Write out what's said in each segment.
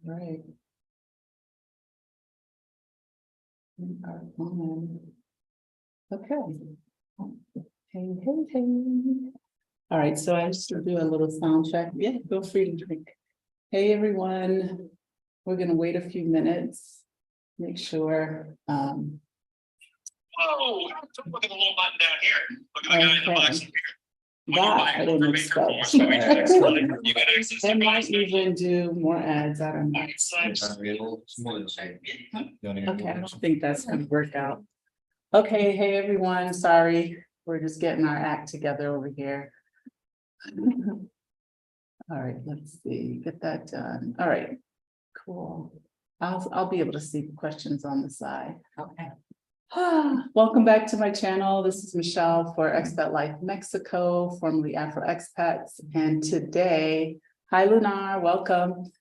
Right. We are on. Okay. Hey. All right, so I just do a little sound check. Yeah, feel free to drink. Hey, everyone. We're gonna wait a few minutes. Make sure. Whoa, look at the little button down here. Look at the guy in the box up here. That I didn't expect. You got access to They might even do more ads. I don't know. Okay, I don't think that's gonna work out. Okay, hey, everyone. Sorry, we're just getting our act together over here. All right, let's see, get that done. All right, cool. I'll be able to see the questions on the side. Okay. Welcome back to my channel. This is Michelle for Expat Life Mexico, formerly Afro Expats. And today, hi Lunar, welcome.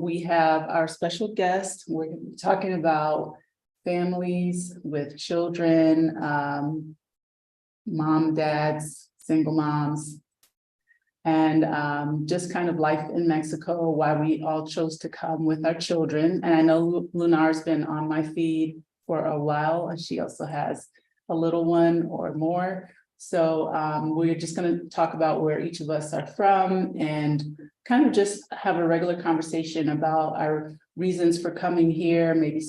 We have our special guest. We're going to be talking about families with children, mom, dads, single moms, and just kind of life in Mexico, why we all chose to come with our children. And I know Lunar's been on my feed for a while, and she also has a little one or more. So we're just going to talk about where each of us are from and kind of just have a regular conversation about our reasons for coming here, maybe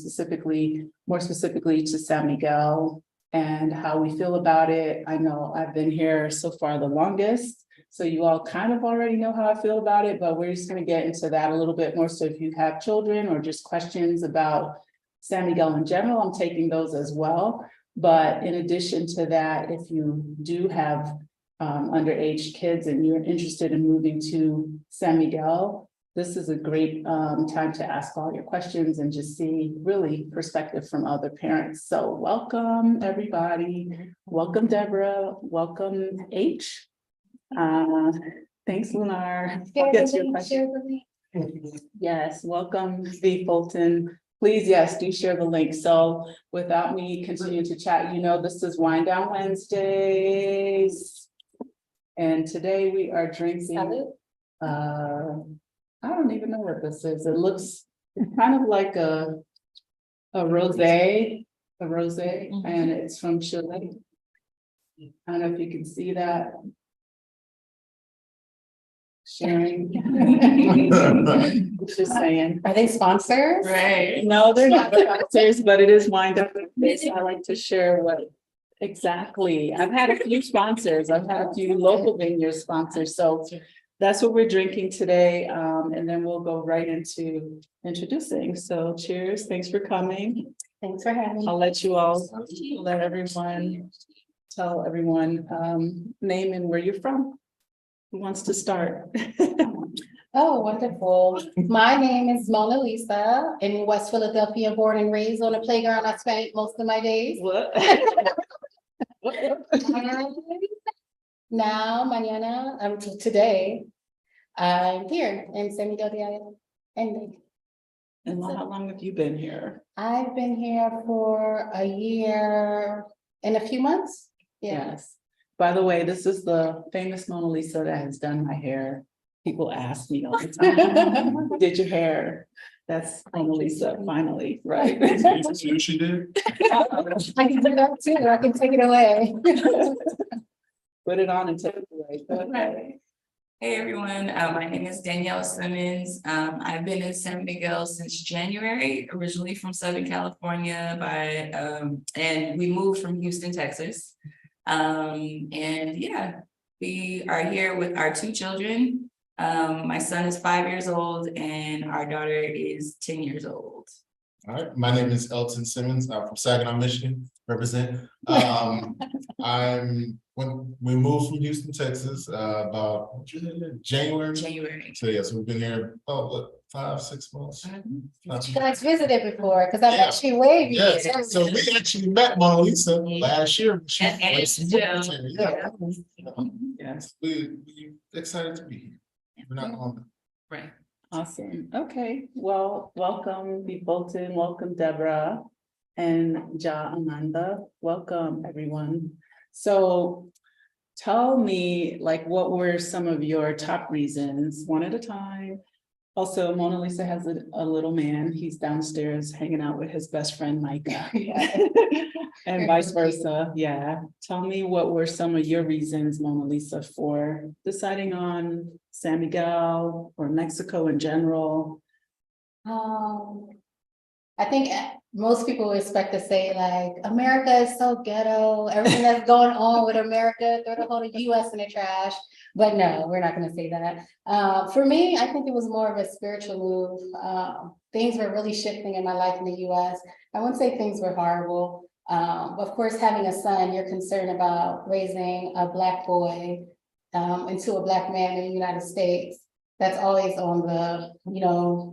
more specifically to San Miguel and how we feel about it. I know I've been here so far the longest, so you all kind of already know how I feel about it, but we're just going to get into that a little bit more. So if you have children or just questions about San Miguel in general, I'm taking those as well. But in addition to that, if you do have underage kids and you're interested in moving to San Miguel, this is a great time to ask all your questions and just see really perspective from other parents. So welcome everybody. Welcome Deborah. Welcome H. Thanks Lunar. Yes, welcome V Fulton. Please, yes, do share the link. So without me continuing to chat, this is Wind Down Wednesdays. And today we are drinking, I don't even know what this is. It looks kind of like a rosé, and it's from Chile. I don't know if you can see that. Sharing. Just saying. Are they sponsors? Right. No, they're not sponsors, but it is Wind Up with this. I like to share what exactly. I've had a few sponsors. I've had a few local vineyard sponsors. So that's what we're drinking today. And then we'll go right into introducing. So cheers. Thanks for coming. Thanks for having me. I'll let you all tell everyone name and where you're from. Who wants to start? Oh, wonderful. My name is Mona Lisa, in West Philadelphia, born and raised on a playground. I spent most of my days. What? Now, mañana, today, I'm here in San Miguel de Allende. And how long have you been here? I've been here for a year and a few months. Yes. By the way, this is the famous Mona Lisa that has done my hair. People ask me all the time, who did your hair? That's Mona Lisa, finally, right? She did. I can do that too. I can take it away. Put it on and take it away. Okay. Hey everyone, my name is Danielle Simmons. I've been in San Miguel since January, originally from Southern California and we moved from Houston, Texas. And yeah, we are here with our two children. My son is 5 years old and our daughter is 10 years old. All right, my name is Elton Simmons. I'm from Saginaw, Michigan, represent. When we moved from Houston, Texas, about January. So yeah, so we've been here, 5-6 months. You guys visited before, because I've actually waved. Yes, so we actually met Mona Lisa last year. Yes. We're excited to be here. We're not home. Right. Awesome. Okay. Well, welcome, B. Bolton. Welcome, Deborah and Ja Amanda. Welcome, everyone. So tell me, what were some of your top reasons, one at a time, Also, Mona Lisa has a little man. He's downstairs hanging out with his best friend Micah. And vice versa. Yeah. Tell me, what were some of your reasons, Mona Lisa, for deciding on San Miguel or Mexico in general? I think most people expect to say like, America is so ghetto, everything that's going on with America, throw the whole US in the trash. But no, we're not gonna say that. For me, I think it was more of a spiritual move. Things were really shifting in my life in the US. I wouldn't say things were horrible. Of course, having a son, you're concerned about raising a Black boy into a Black man in the United States. That's always on the,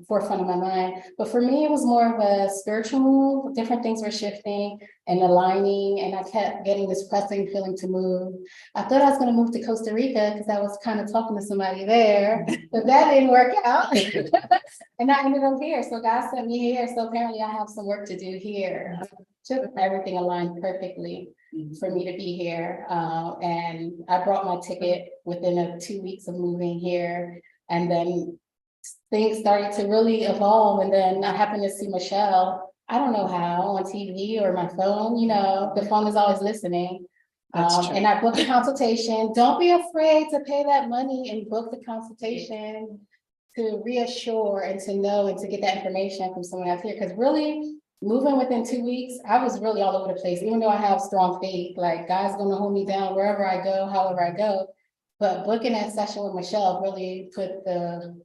forefront of my mind. But for me, it was more of a spiritual move. Different things were shifting and aligning, and I kept getting this pressing feeling to move. I thought I was going to move to Costa Rica because I was kind of talking to somebody there, but that didn't work out. And I ended up here. So God sent me here. So apparently I have some work to do here. Just everything aligned perfectly for me to be here. And I brought my ticket within 2 weeks of moving here. And then things started to really evolve. And then I happened to see Michelle, I don't know how, on TV or my phone, the phone is always listening. And I booked a consultation. Don't be afraid to pay that money and book the consultation to reassure and to know and to get that information from someone else here. Because really, moving within 2 weeks, I was really all over the place, even though I have strong faith, like God's gonna hold me down wherever I go, however I go. But booking that session with Michelle really put the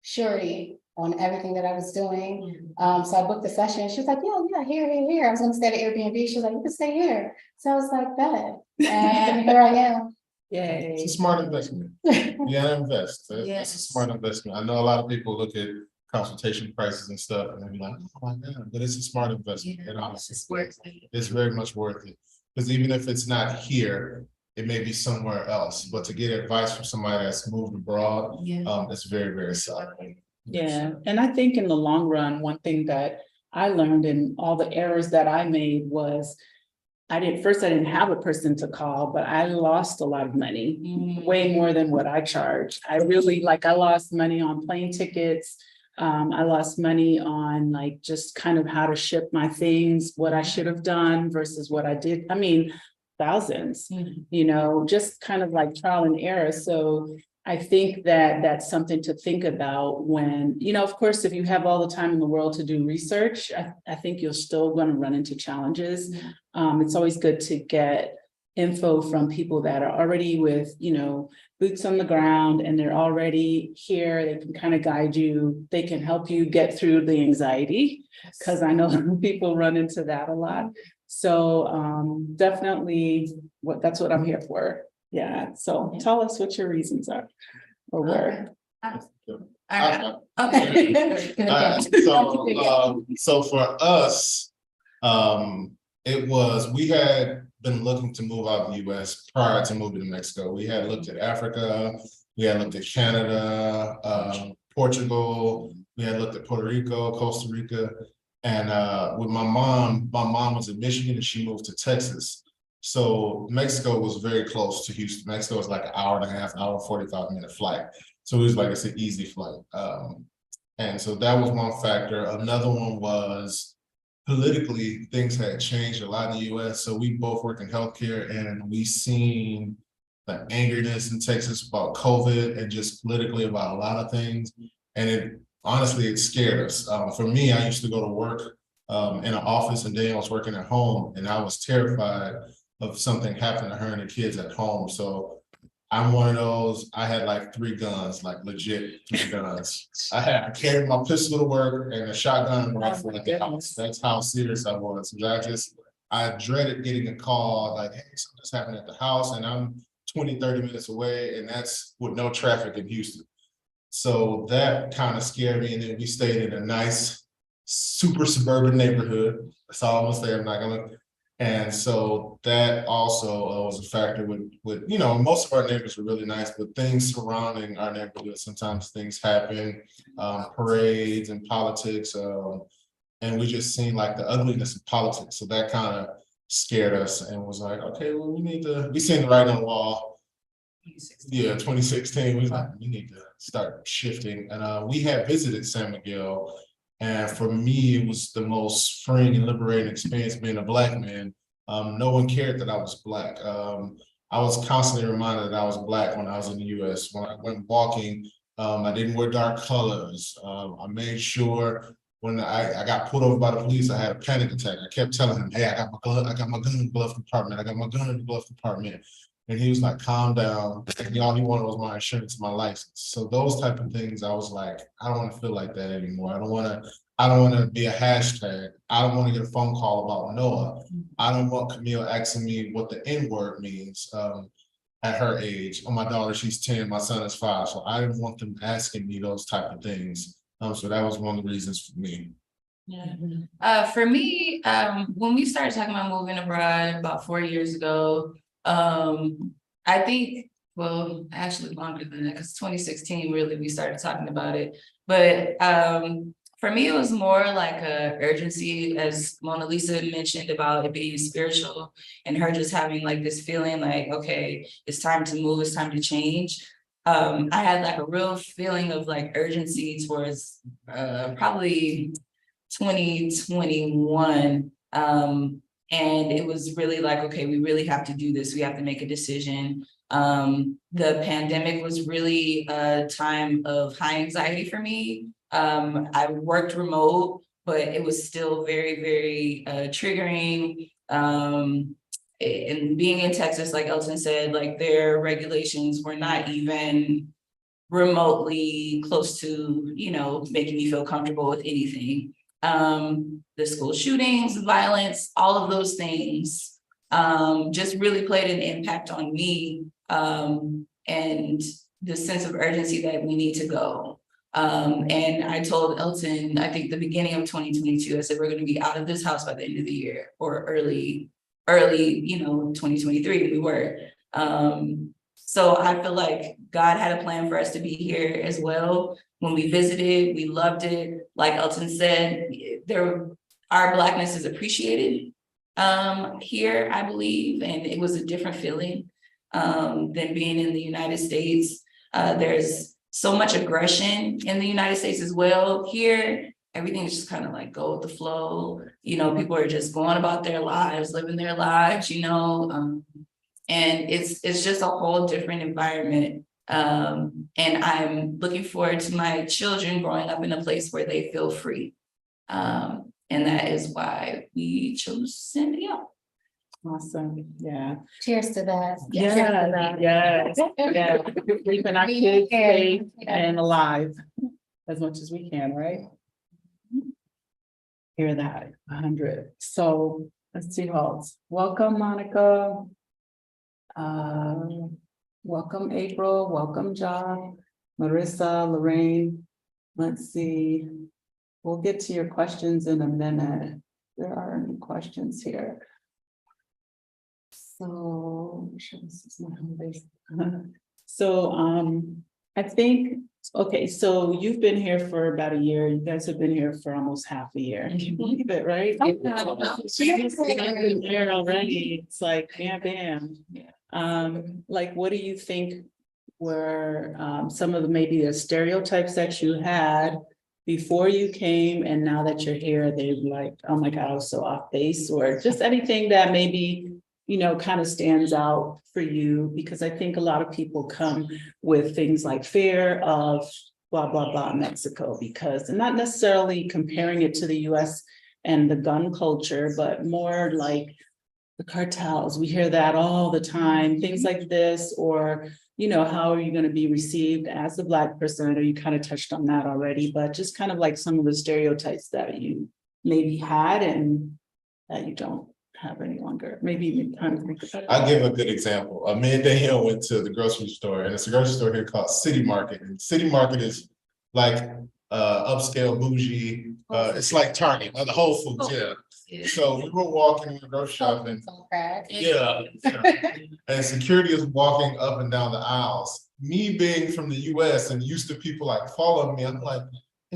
surety on everything that I was doing. So I booked the session. She was like, yeah, here. I was gonna stay at Airbnb. She was like, you can stay here. So I was like, that. And here I am. Yay. It's a smart investment. You gotta invest. It's a smart investment. I know a lot of people look at consultation prices and stuff and they're like, oh my God, but it's a smart investment. It's very much worth it. Because even if it's not here, it may be somewhere else, but to get advice from somebody that's moved abroad, it's very, very solid. Yeah, and I think in the long run, one thing that I learned in all the errors that I made was I didn't have a person to call, but I lost a lot of money, way more than what I charged. I lost money on plane tickets. I lost money on just kind of how to ship my things, what I should have done versus what I did. I mean, thousands, just kind of like trial and error. So I think that that's something to think about when, of course, if you have all the time in the world to do research, I think you're still going to run into challenges. It's always good to get info from people that are already with, boots on the ground and they're already here. They can kind of guide you. They can help you get through the anxiety, because I know people run into that a lot. So definitely that's what I'm here for. Yeah. So tell us what your reasons are or were. So for us, we had been looking to move out of the US prior to moving to Mexico. We had looked at Africa, we had looked at Canada, Portugal, we had looked at Puerto Rico, Costa Rica. And with my mom was in Michigan and she moved to Texas. So Mexico was very close to Houston. Mexico was like an hour and a half, hour, 45-minute flight. So it was like, it's an easy flight. And so that was one factor. Another one was politically, things had changed a lot in the US. So we both work in healthcare and we seen the angerness in Texas about COVID and just politically about a lot of things. And honestly, it scared us. For me, I used to go to work in an office and then I was working at home and I was terrified of something happening to her and the kids at home. So I'm one of those, I had like 3 guns, like legit 3 guns. I carried my pistol to work and a shotgun rifle at the house. That's how serious I was. I dreaded getting a call like, hey, something's happening at the house and I'm 20, 30 minutes away and that's with no traffic in Houston. So that kind of scared me. And then we stayed in a nice, super suburban neighborhood. That's all I'm gonna say. I'm not gonna. And so that also was a factor with most of our neighbors were really nice, but things surrounding our neighborhood, sometimes things happen, parades and politics. And we just seen like the ugliness of politics. So that kind of scared us and was like, okay, well, we seen the writing on the wall. 2016, we was like, we need to start shifting. And we had visited San Miguel. And for me, it was the most freeing and liberating experience being a Black man. No one cared that I was Black. I was constantly reminded that I was Black when I was in the US. When I went walking, I didn't wear dark colors. I made sure when I got pulled over by the police, I had a panic attack. I kept telling him, hey, I got my gun in the glove compartment. I got my gun in the glove compartment. And he was like, calm down. And all he wanted was my insurance and my license. So those type of things, I was like, I don't want to feel like that anymore. I don't want to be a hashtag. I don't want to get a phone call about Noah. I don't want Camille asking me what the N-word means at her age. Oh, my daughter, she's 10, my son is 5. So I didn't want them asking me those type of things. So that was one of the reasons for me. Yeah. For me, when we started talking about moving abroad about 4 years ago, I think, well, actually longer than that, because 2016, really, we started talking about it. But for me, it was more like a urgency, as Mona Lisa mentioned about it being spiritual and her just having like this feeling like, okay, it's time to move, it's time to change. I had like a real feeling of like urgency towards probably 2021. And it was really like, okay, we really have to do this. We have to make a decision. The pandemic was really a time of high anxiety for me. I worked remote, but it was still very, very triggering. And being in Texas, like Elton said, like their regulations were not even remotely close to, you know, making me feel comfortable with anything. The school shootings, violence, all of those things just really played an impact on me, and the sense of urgency that we need to go. And I told Elton, I think the beginning of 2022, I said, we're going to be out of this house by the end of the year, or early, you know, 2023, we were. So I feel like God had a plan for us to be here as well. When we visited, we loved it. Like Elton said, our Blackness is appreciated here, I believe, and it was a different feeling than being in the United States. There's so much aggression in the United States as well. Here, everything is just kind of like go with the flow. You know, people are just going about their lives, living their lives, you know, and it's just a whole different environment. And I'm looking forward to my children growing up in a place where they feel free. And that is why we chose San Miguel. Awesome, yeah. Cheers to that. Yeah, yeah. Keeping our kids safe and alive as much as we can, right? Hear that, 100. So let's see who else. Welcome, Monica. Welcome, April. Welcome, John, Marissa, Lorraine. Let's see. We'll get to your questions in a minute. There are any questions here. So, this is my home base. So, I think, okay, so you've been here for about a year. You guys have been here for almost half a year. Can you believe it, right? She's been there already. It's like, bam. Like, what do you think were some of the maybe the stereotypes that you had before you came, and now that you're here, they're like, oh my God, I was so off base, or just anything that maybe, you know, kind of stands out for you? Because I think a lot of people come with things like fear of blah, blah, blah, Mexico, because, and not necessarily comparing it to the US and the gun culture, but more like the cartels. We hear that all the time, things like this, or, you know, how are you going to be received as a Black person? I know you kind of touched on that already, but just kind of like some of the stereotypes that you maybe had and that you don't have any longer. Maybe you kind of think about it. I'll give a good example. Me and Danielle went to the grocery store, and it's a grocery store here called City Market. And City Market is like upscale bougie. It's like Target, the Whole Foods, yeah. So we were walking in the grocery shop, and and security is walking up and down the aisles. Me being from the US and used to people like following me, I'm like,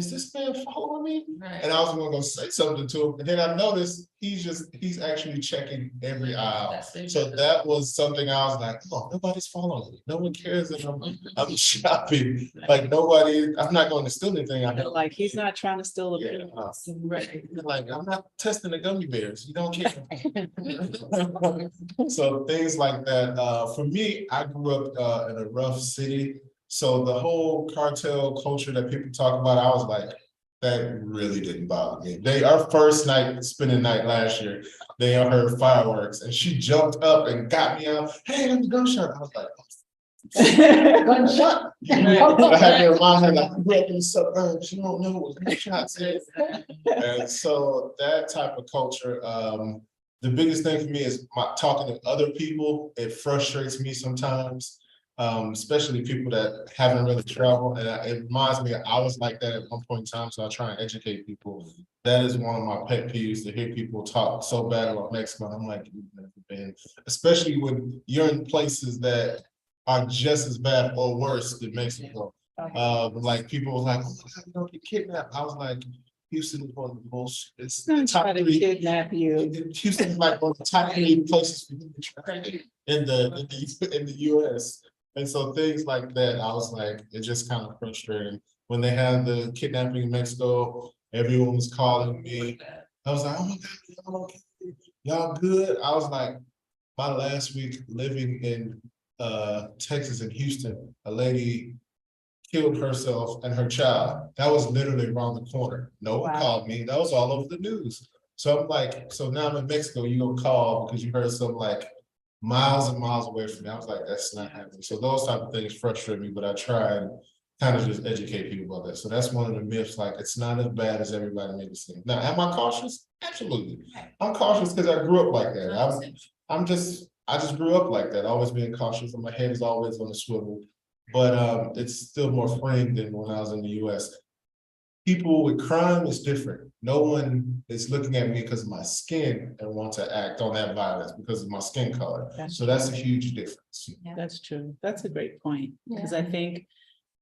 is this man following me? Right. And I was gonna go say something to him, and then I noticed he's actually checking every aisle. That's it. So that was something I was like, oh, nobody's following me. No one cares that I'm shopping. Like nobody, I'm not going to steal anything. I know. Like, he's not trying to steal the Yeah. business. Right. Like, I'm not testing the gummy bears. You don't care. So things like that. For me, I grew up in a rough city. So the whole cartel culture that people talk about, I was like, that really didn't bother me. Our first night, spending night last year, they heard fireworks and she jumped up and got me out. Hey, let me go shot. I was like, gunshot. I had to remind her, like, I grew up in the suburbs. You don't know what gunshots is. And so that type of culture, the biggest thing for me is talking to other people. It frustrates me sometimes. Especially people that haven't really traveled. And it reminds me, I was like that at one point in time, so I try and educate people. That is one of my pet peeves, to hear people talk so bad about Mexico. I'm like, you've never been, especially when you're in places that are just as bad or worse than Mexico. Like people were like, oh, you don't get kidnapped. I was like, Houston is one of the most, it's the top Try to three. kidnap you. Houston is like one of the top 3 places for you to try in the US. And so things like that, I was like, it just kind of frustrating. When they had the kidnapping in Mexico, everyone was calling me. I was like, oh my God, y'all okay? Y'all good? I was like, my last week living in Texas and Houston, a lady killed herself and her child. That was literally around the corner. No one called me. That was all over the news. So I'm like, so now I'm in Mexico, you don't call because you heard something like miles and miles away from me. I was like, that's not happening. So those type of things frustrate me, but I try and kind of just educate people about that. So that's one of the myths, like it's not as bad as everybody made it seem. Now, am I cautious? Absolutely. I'm cautious because I grew up like that. I just grew up like that, always being cautious, and my head is always on the swivel. But it's still more framed than when I was in the US. People with crime is different. No one is looking at me because of my skin and want to act on that violence because of my skin color. So that's a huge difference. That's true. That's a great point. Because I think,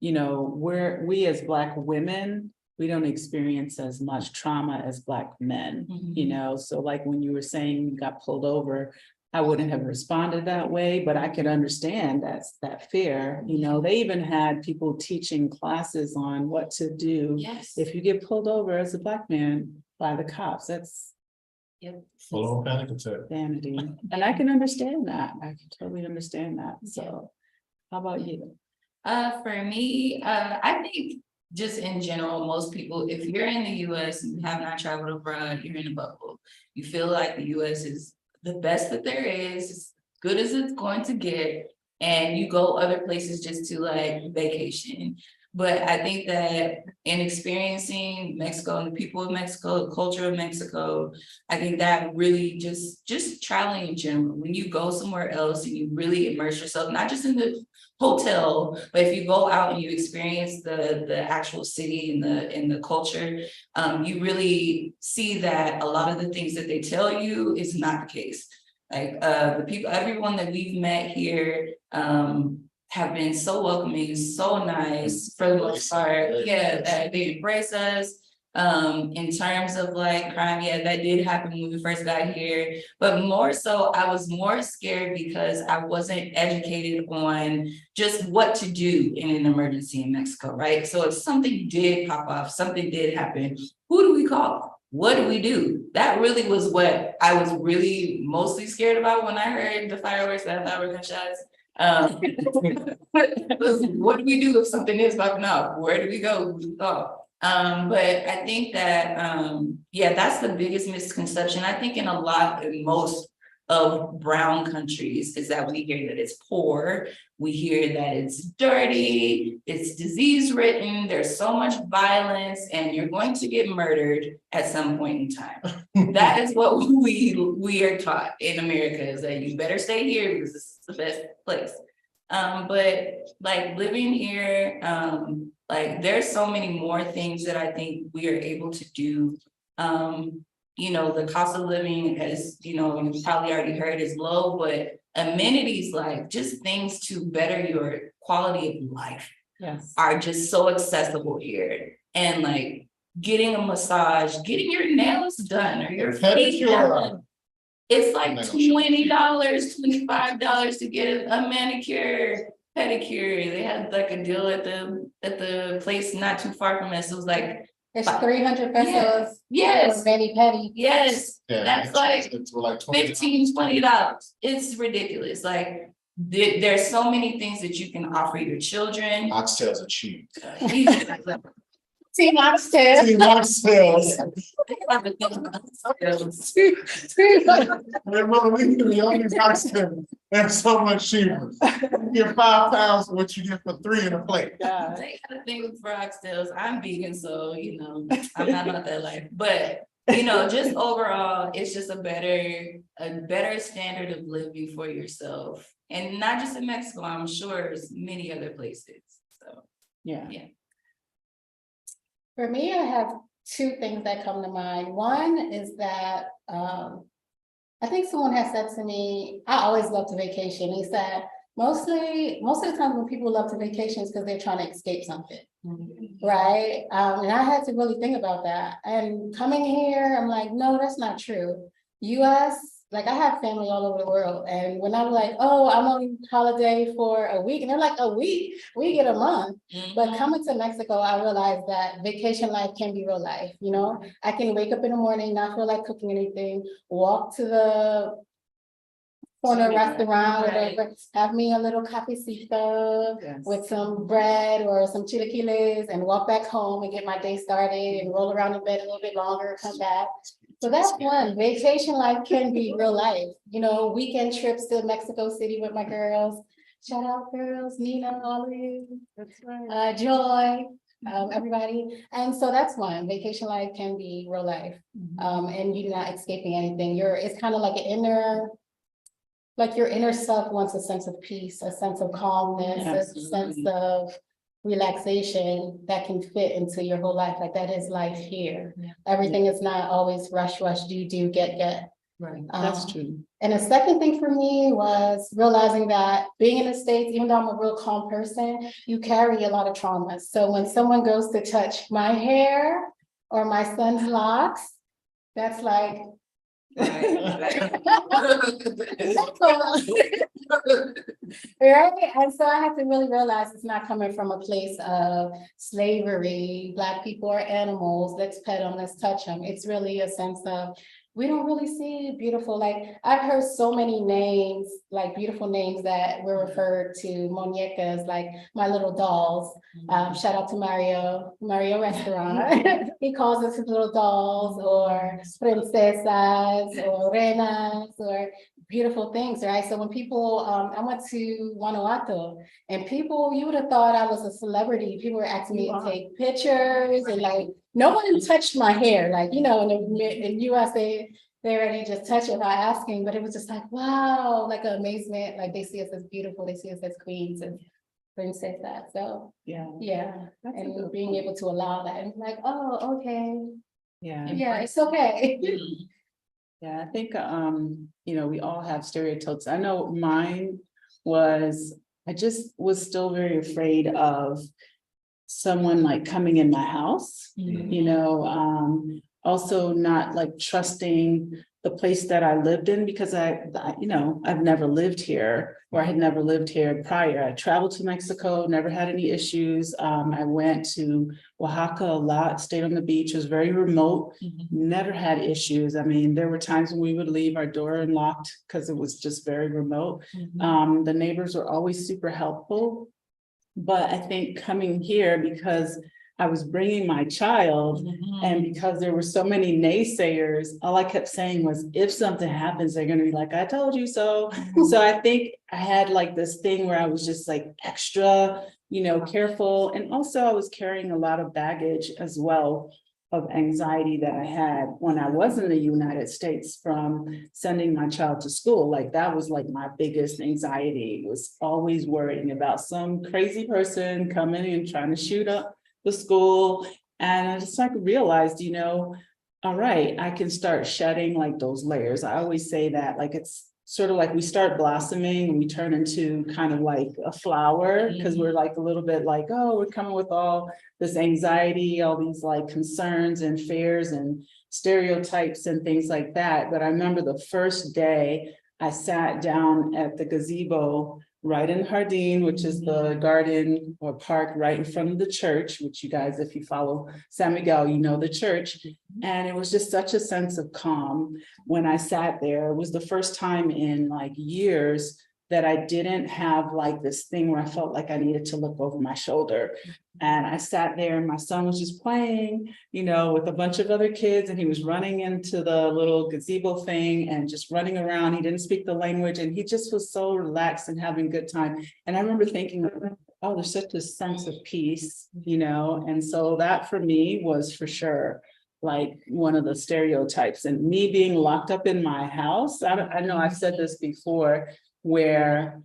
you know, we as Black women, we don't experience as much trauma as Black men, you know? So like when you were saying you got pulled over, I wouldn't have responded that way, but I could understand that fear. You know, they even had people teaching classes on what to do if you get pulled over as a Black man by the cops. That's full on panic attack. vanity. And I can understand that. I can totally understand that. So how about you? For me, I think just in general, most people, if you're in the US and you have not traveled abroad, you're in a bubble. You feel like the US is the best that there is, as good as it's going to get, and you go other places just to like vacation. But I think that in experiencing Mexico and the people of Mexico, the culture of Mexico, I think that really just traveling in general, when you go somewhere else and you really immerse yourself, not just in the hotel, but if you go out and you experience the actual city and the culture, you really see that a lot of the things that they tell you is not the case. Like the people, everyone that we've met here, have been so welcoming, so nice for the most part. They embrace us. In terms of like crime, that did happen when we first got here, but more so I was more scared because I wasn't educated on just what to do in an emergency in Mexico, right? So if something did pop off, something did happen, who do we call? What do we do? That really was what I was really mostly scared about when I heard the fireworks that I thought were gunshots. What do we do if something is popping up? Where do we go? Who do we call? But I think that that's the biggest misconception. I think in most of brown countries is that we hear that it's poor, we hear that it's dirty, it's disease ridden, there's so much violence, and you're going to get murdered at some point in time. That is what we are taught in America, is that you better stay here because this is the best place. But like living here, like there's so many more things that I think we are able to do. You know, the cost of living, as you know, you probably already heard, is low, but amenities like just things to better your quality of life are just so accessible here. and like getting a massage, getting your nails done or your feet Pedicure. done. It's like I'm not gonna show $20, $25 to get a manicure, pedicure. They had like a deal at the place not too far from us. It was like, It's 300 pesos. yes, For mani pedi. yes, Yeah, that's like it's like 20. $15, $20. It's ridiculous. Like there's so many things that you can offer your children. Oxtails are cheap. Team oxtail. Oxtails. Oxtails. Remember, we can be on these oxtails. They're so much cheaper. You get 5 pounds for what you get for 3 in a plate. Yeah. They got a thing for oxtails. I'm vegan, so I'm not about that life. But just overall, it's just a better standard of living for yourself. And not just in Mexico, I'm sure it's many other places. So Yeah. For me, I have two things that come to mind. One is that I think someone has said to me, I always love to vacation. He said, most of the time when people love to vacation is because they're trying to escape something, right? And I had to really think about that. And coming here, I'm like, no, that's not true. US, like I have family all over the world. And when I'm like, oh, I'm on holiday for a week, and they're like, a week, we get a month. But coming to Mexico, I realized that vacation life can be real life. I can wake up in the morning, not feel like cooking anything, walk to the corner restaurant, whatever, have me a little cafecito with some bread or some chilaquiles and walk back home and get my day started and roll around in bed a little bit longer, come back. So that's one. Vacation life can be real life. Weekend trips to Mexico City with my girls. Shout out girls, Nina, all of you. That's right. Joy, everybody. And so that's one. Vacation life can be real life. And you're not escaping anything. It's kind of like your inner self wants a sense of peace, a sense of calmness, a sense of relaxation that can fit into your whole life. Like that is life here. Everything is not always rush, do, get. Right. That's true. And the second thing for me was realizing that being in the States, even though I'm a real calm person, you carry a lot of traumas. So when someone goes to touch my hair or my son's locks, that's like, right? And so I have to really realize it's not coming from a place of slavery, Black people are animals, let's pet them, let's touch them. It's really a sense of, we don't really see beautiful, like I've heard so many names, like beautiful names that were referred to, muñecas, like my little dolls. Shout out to Mario Restaurant. He calls us his little dolls, or princesas, or renas, or beautiful things, right? So when people, I went to Guanajuato, and you would have thought I was a celebrity. People were asking me to take pictures, and like, no one touched my hair. Like, in the US, they already just touch it without asking, but it was just like, wow, like an amazement. Like they see us as beautiful, they see us as queens and princesses. So yeah. And being able to allow that and like, oh, okay. Yeah, it's okay. Yeah, I think, we all have stereotypes. I know mine I just was still very afraid of someone like coming in my house, also not like trusting the place that I lived in, because I've never lived here, or I had never lived here prior. I traveled to Mexico, never had any issues. I went to Oaxaca a lot, stayed on the beach, was very remote, never had issues. I mean, there were times when we would leave our door unlocked because it was just very remote. The neighbors were always super helpful. But I think coming here, because I was bringing my child, and because there were so many naysayers, all I kept saying was, if something happens, they're going to be like, I told you so. So I think I had like this thing where I was just like extra, careful. And also I was carrying a lot of baggage as well, of anxiety that I had when I was in the United States from sending my child to school. Like that was like my biggest anxiety, was always worrying about some crazy person coming and trying to shoot up the school. And I just like realized, all right, I can start shedding like those layers. I always say that, like, it's sort of like we start blossoming and we turn into kind of like a flower because we're like a little bit like, oh, we're coming with all this anxiety, all these like concerns and fears and stereotypes and things like that. But I remember the first day I sat down at the gazebo right in Jardín, which is the garden or park right in front of the church, which you guys, if you follow San Miguel, you know the church. And it was just such a sense of calm when I sat there. It was the first time in like years that I didn't have like this thing where I felt like I needed to look over my shoulder. And I sat there and my son was just playing, you know, with a bunch of other kids, and he was running into the little gazebo thing and just running around. He didn't speak the language and he just was so relaxed and having a good time. And I remember thinking, oh, there's such a sense of peace, you know? And so that for me was for sure like one of the stereotypes. And me being locked up in my house, I know I've said this before, where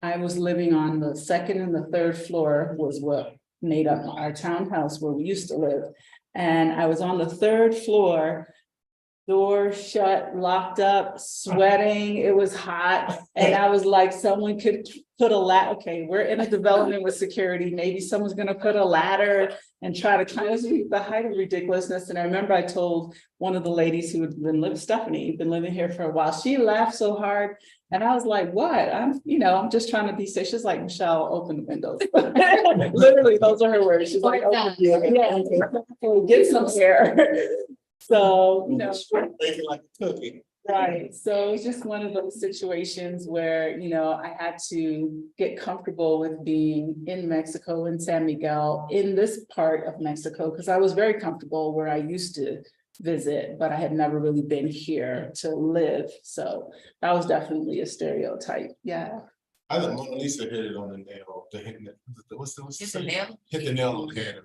I was living on the second and the third floor was what made up our townhouse where we used to live. And I was on the third floor, door shut, locked up, sweating. It was hot. And I was like, someone could put a ladder. Okay, we're in a development with security. Maybe someone's going to put a ladder and try to climb the height of ridiculousness. And I remember I told one of the ladies who had been living, Stephanie, been living here for a while. She laughed so hard. And I was like, what? I'm just trying to be safe. She's like, Michelle, open the windows. Literally, those are her words. She's like, oh, yeah, get some air. So, Making like a cookie. right. So it's just one of those situations where, I had to get comfortable with being in Mexico, in San Miguel, in this part of Mexico, because I was very comfortable where I used to visit, but I had never really been here to live. So that was definitely a stereotype. Yeah. I think Mona Lisa hit it on the nail. What's Hit the nail? Hit the nail on the head.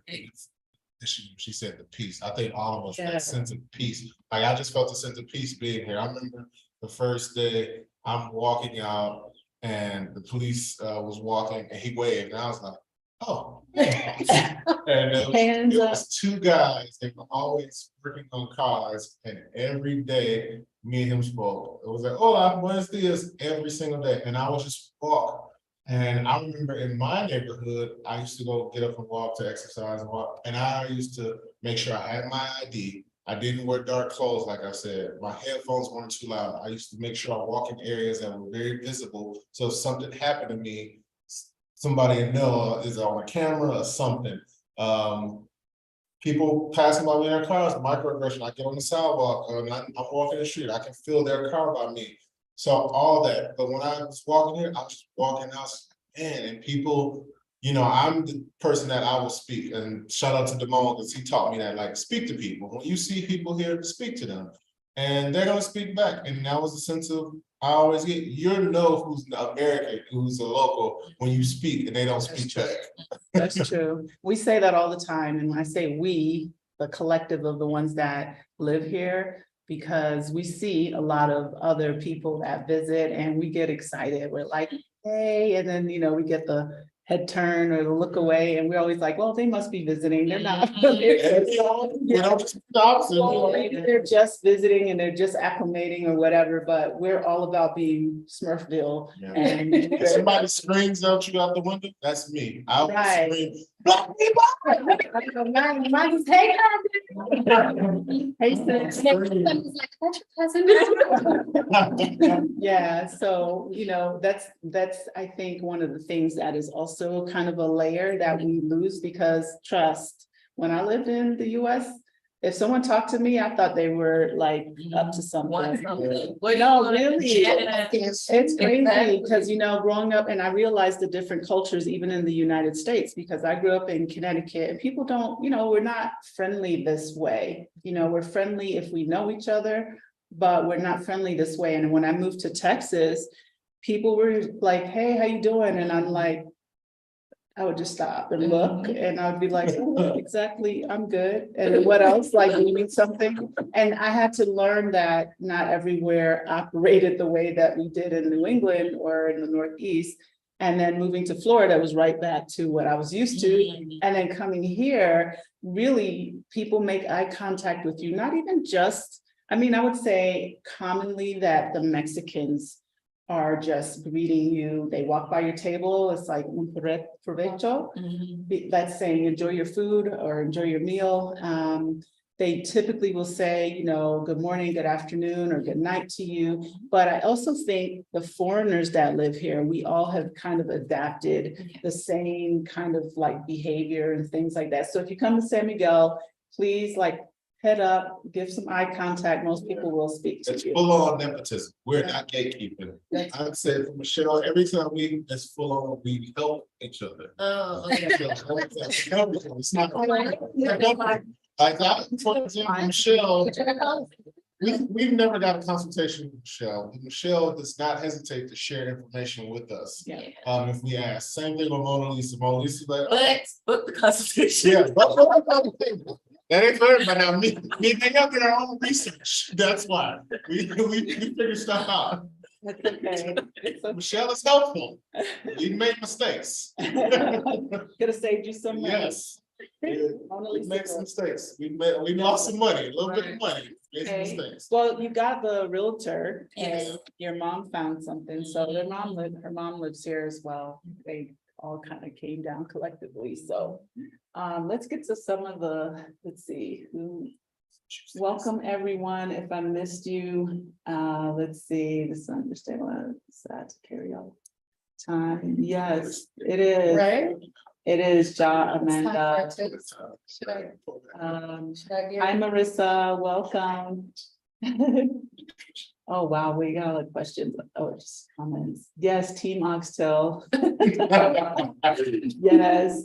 She said the peace. I think all of us that sense of peace. Like I just felt a sense of peace being here. I remember the first day I'm walking out and the police was walking and he waved and I was like, oh. And it was two guys. They were always working on cars and every day me and him spoke. It was like, hola, buenos dias, every single day. And I would just walk. And I remember in my neighborhood, I used to go get up and walk to exercise and walk. And I used to make sure I had my ID. I didn't wear dark clothes, like I said. My headphones weren't too loud. I used to make sure I walk in areas that were very visible. So if something happened to me, somebody would know is on a camera or something. People passing by me in their cars, microaggression. I get on the sidewalk, I'm walking the street. I can feel their car by me. So all that, but when I was walking here, I was walking out, man, and people, I'm the person that I will speak. And shout out to Damone because he taught me that, like, speak to people. When you see people here, speak to them, and they're gonna speak back. And that was a sense of I always get you know who's American, who's a local when you speak and they don't speak back. That's true. We say that all the time, and when I say we, the collective of the ones that live here. Because we see a lot of other people that visit and we get excited. We're like, hey, and then, we get the head turn or the look away. And we're always like, well, they must be visiting. They're not. They're just visiting and they're just acclimating or whatever. But we're all about being Smurfville. Yeah. And if somebody screams out you out the window, that's me. I will scream, Black people! Yeah, so that's I think one of the things that is also kind of a layer that we lose because trust. When I lived in the US, if someone talked to me, I thought they were like up to something. No, really, it's crazy because growing up, and I realized the different cultures even in the United States because I grew up in Connecticut and people don't, we're not friendly this way. We're friendly if we know each other, but we're not friendly this way. And when I moved to Texas, people were like, "Hey, how you doing?" And I'm like, I would just stop and look and I would be like, oh, exactly, I'm good. And what else? Like, you need something? And I had to learn that not everywhere operated the way that we did in New England or in the Northeast. And then moving to Florida was right back to what I was used to. And then coming here, really, people make eye contact with you, not even just, I would say commonly that the Mexicans are just greeting you. They walk by your table. It's like un provecho. That's saying enjoy your food or enjoy your meal. They typically will say, you know, good morning, good afternoon, or good night to you. But I also think the foreigners that live here, we all have kind of adapted the same kind of like behavior and things like that. So if you come to San Miguel, please like head up, give some eye contact. Most people will speak to It's you. full on nepotism. We're not gatekeeping. I'd say for Michelle, every time it's full on, we help each other. Oh, okay. It's not like for example, Michelle, we've never got a consultation with Michelle. Michelle does not hesitate to share information with us. Yeah. If we ask, same thing with Mona Lisa. Mona Lisa like, But book the consultation. yeah, that ain't for everybody. Now, me and Danielle did our own research. That's why we figure stuff out. That's okay. Michelle is helpful. We made mistakes. Could have saved you some money. Yes. We Mona we Lisa made some will. mistakes. We lost some money, a little bit of money. Made some Okay. mistakes. Well, you got the realtor Yes. and your mom found something. So her mom lives here as well. They all kind of came down collectively. So let's get to some of the, let's see, welcome everyone. If I missed you, let's see, this understand sad to carry on time. Yes, it is. Right? It is Ja It's time Amanda. for it to- Should I give- Hi Marissa, welcome. Oh, wow, we got a lot of questions. Oh, just comments. Yes, Team Oxtail. Yes.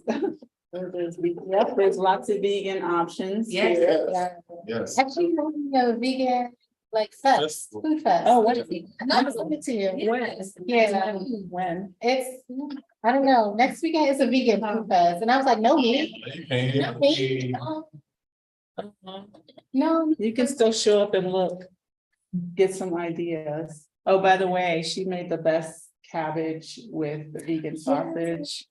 Yep, there's lots of vegan options. Yes. here. Yeah. Yes. Actually, you know, a vegan, like fest, food fest. Oh, what? I'm sending it to you. When? Yeah. When? It's, I don't know, next weekend is a vegan food fest, and I was like, no meat, no meat, no. You can still show up and look, get some ideas. Oh, by the way, she made the best cabbage with the vegan sausage.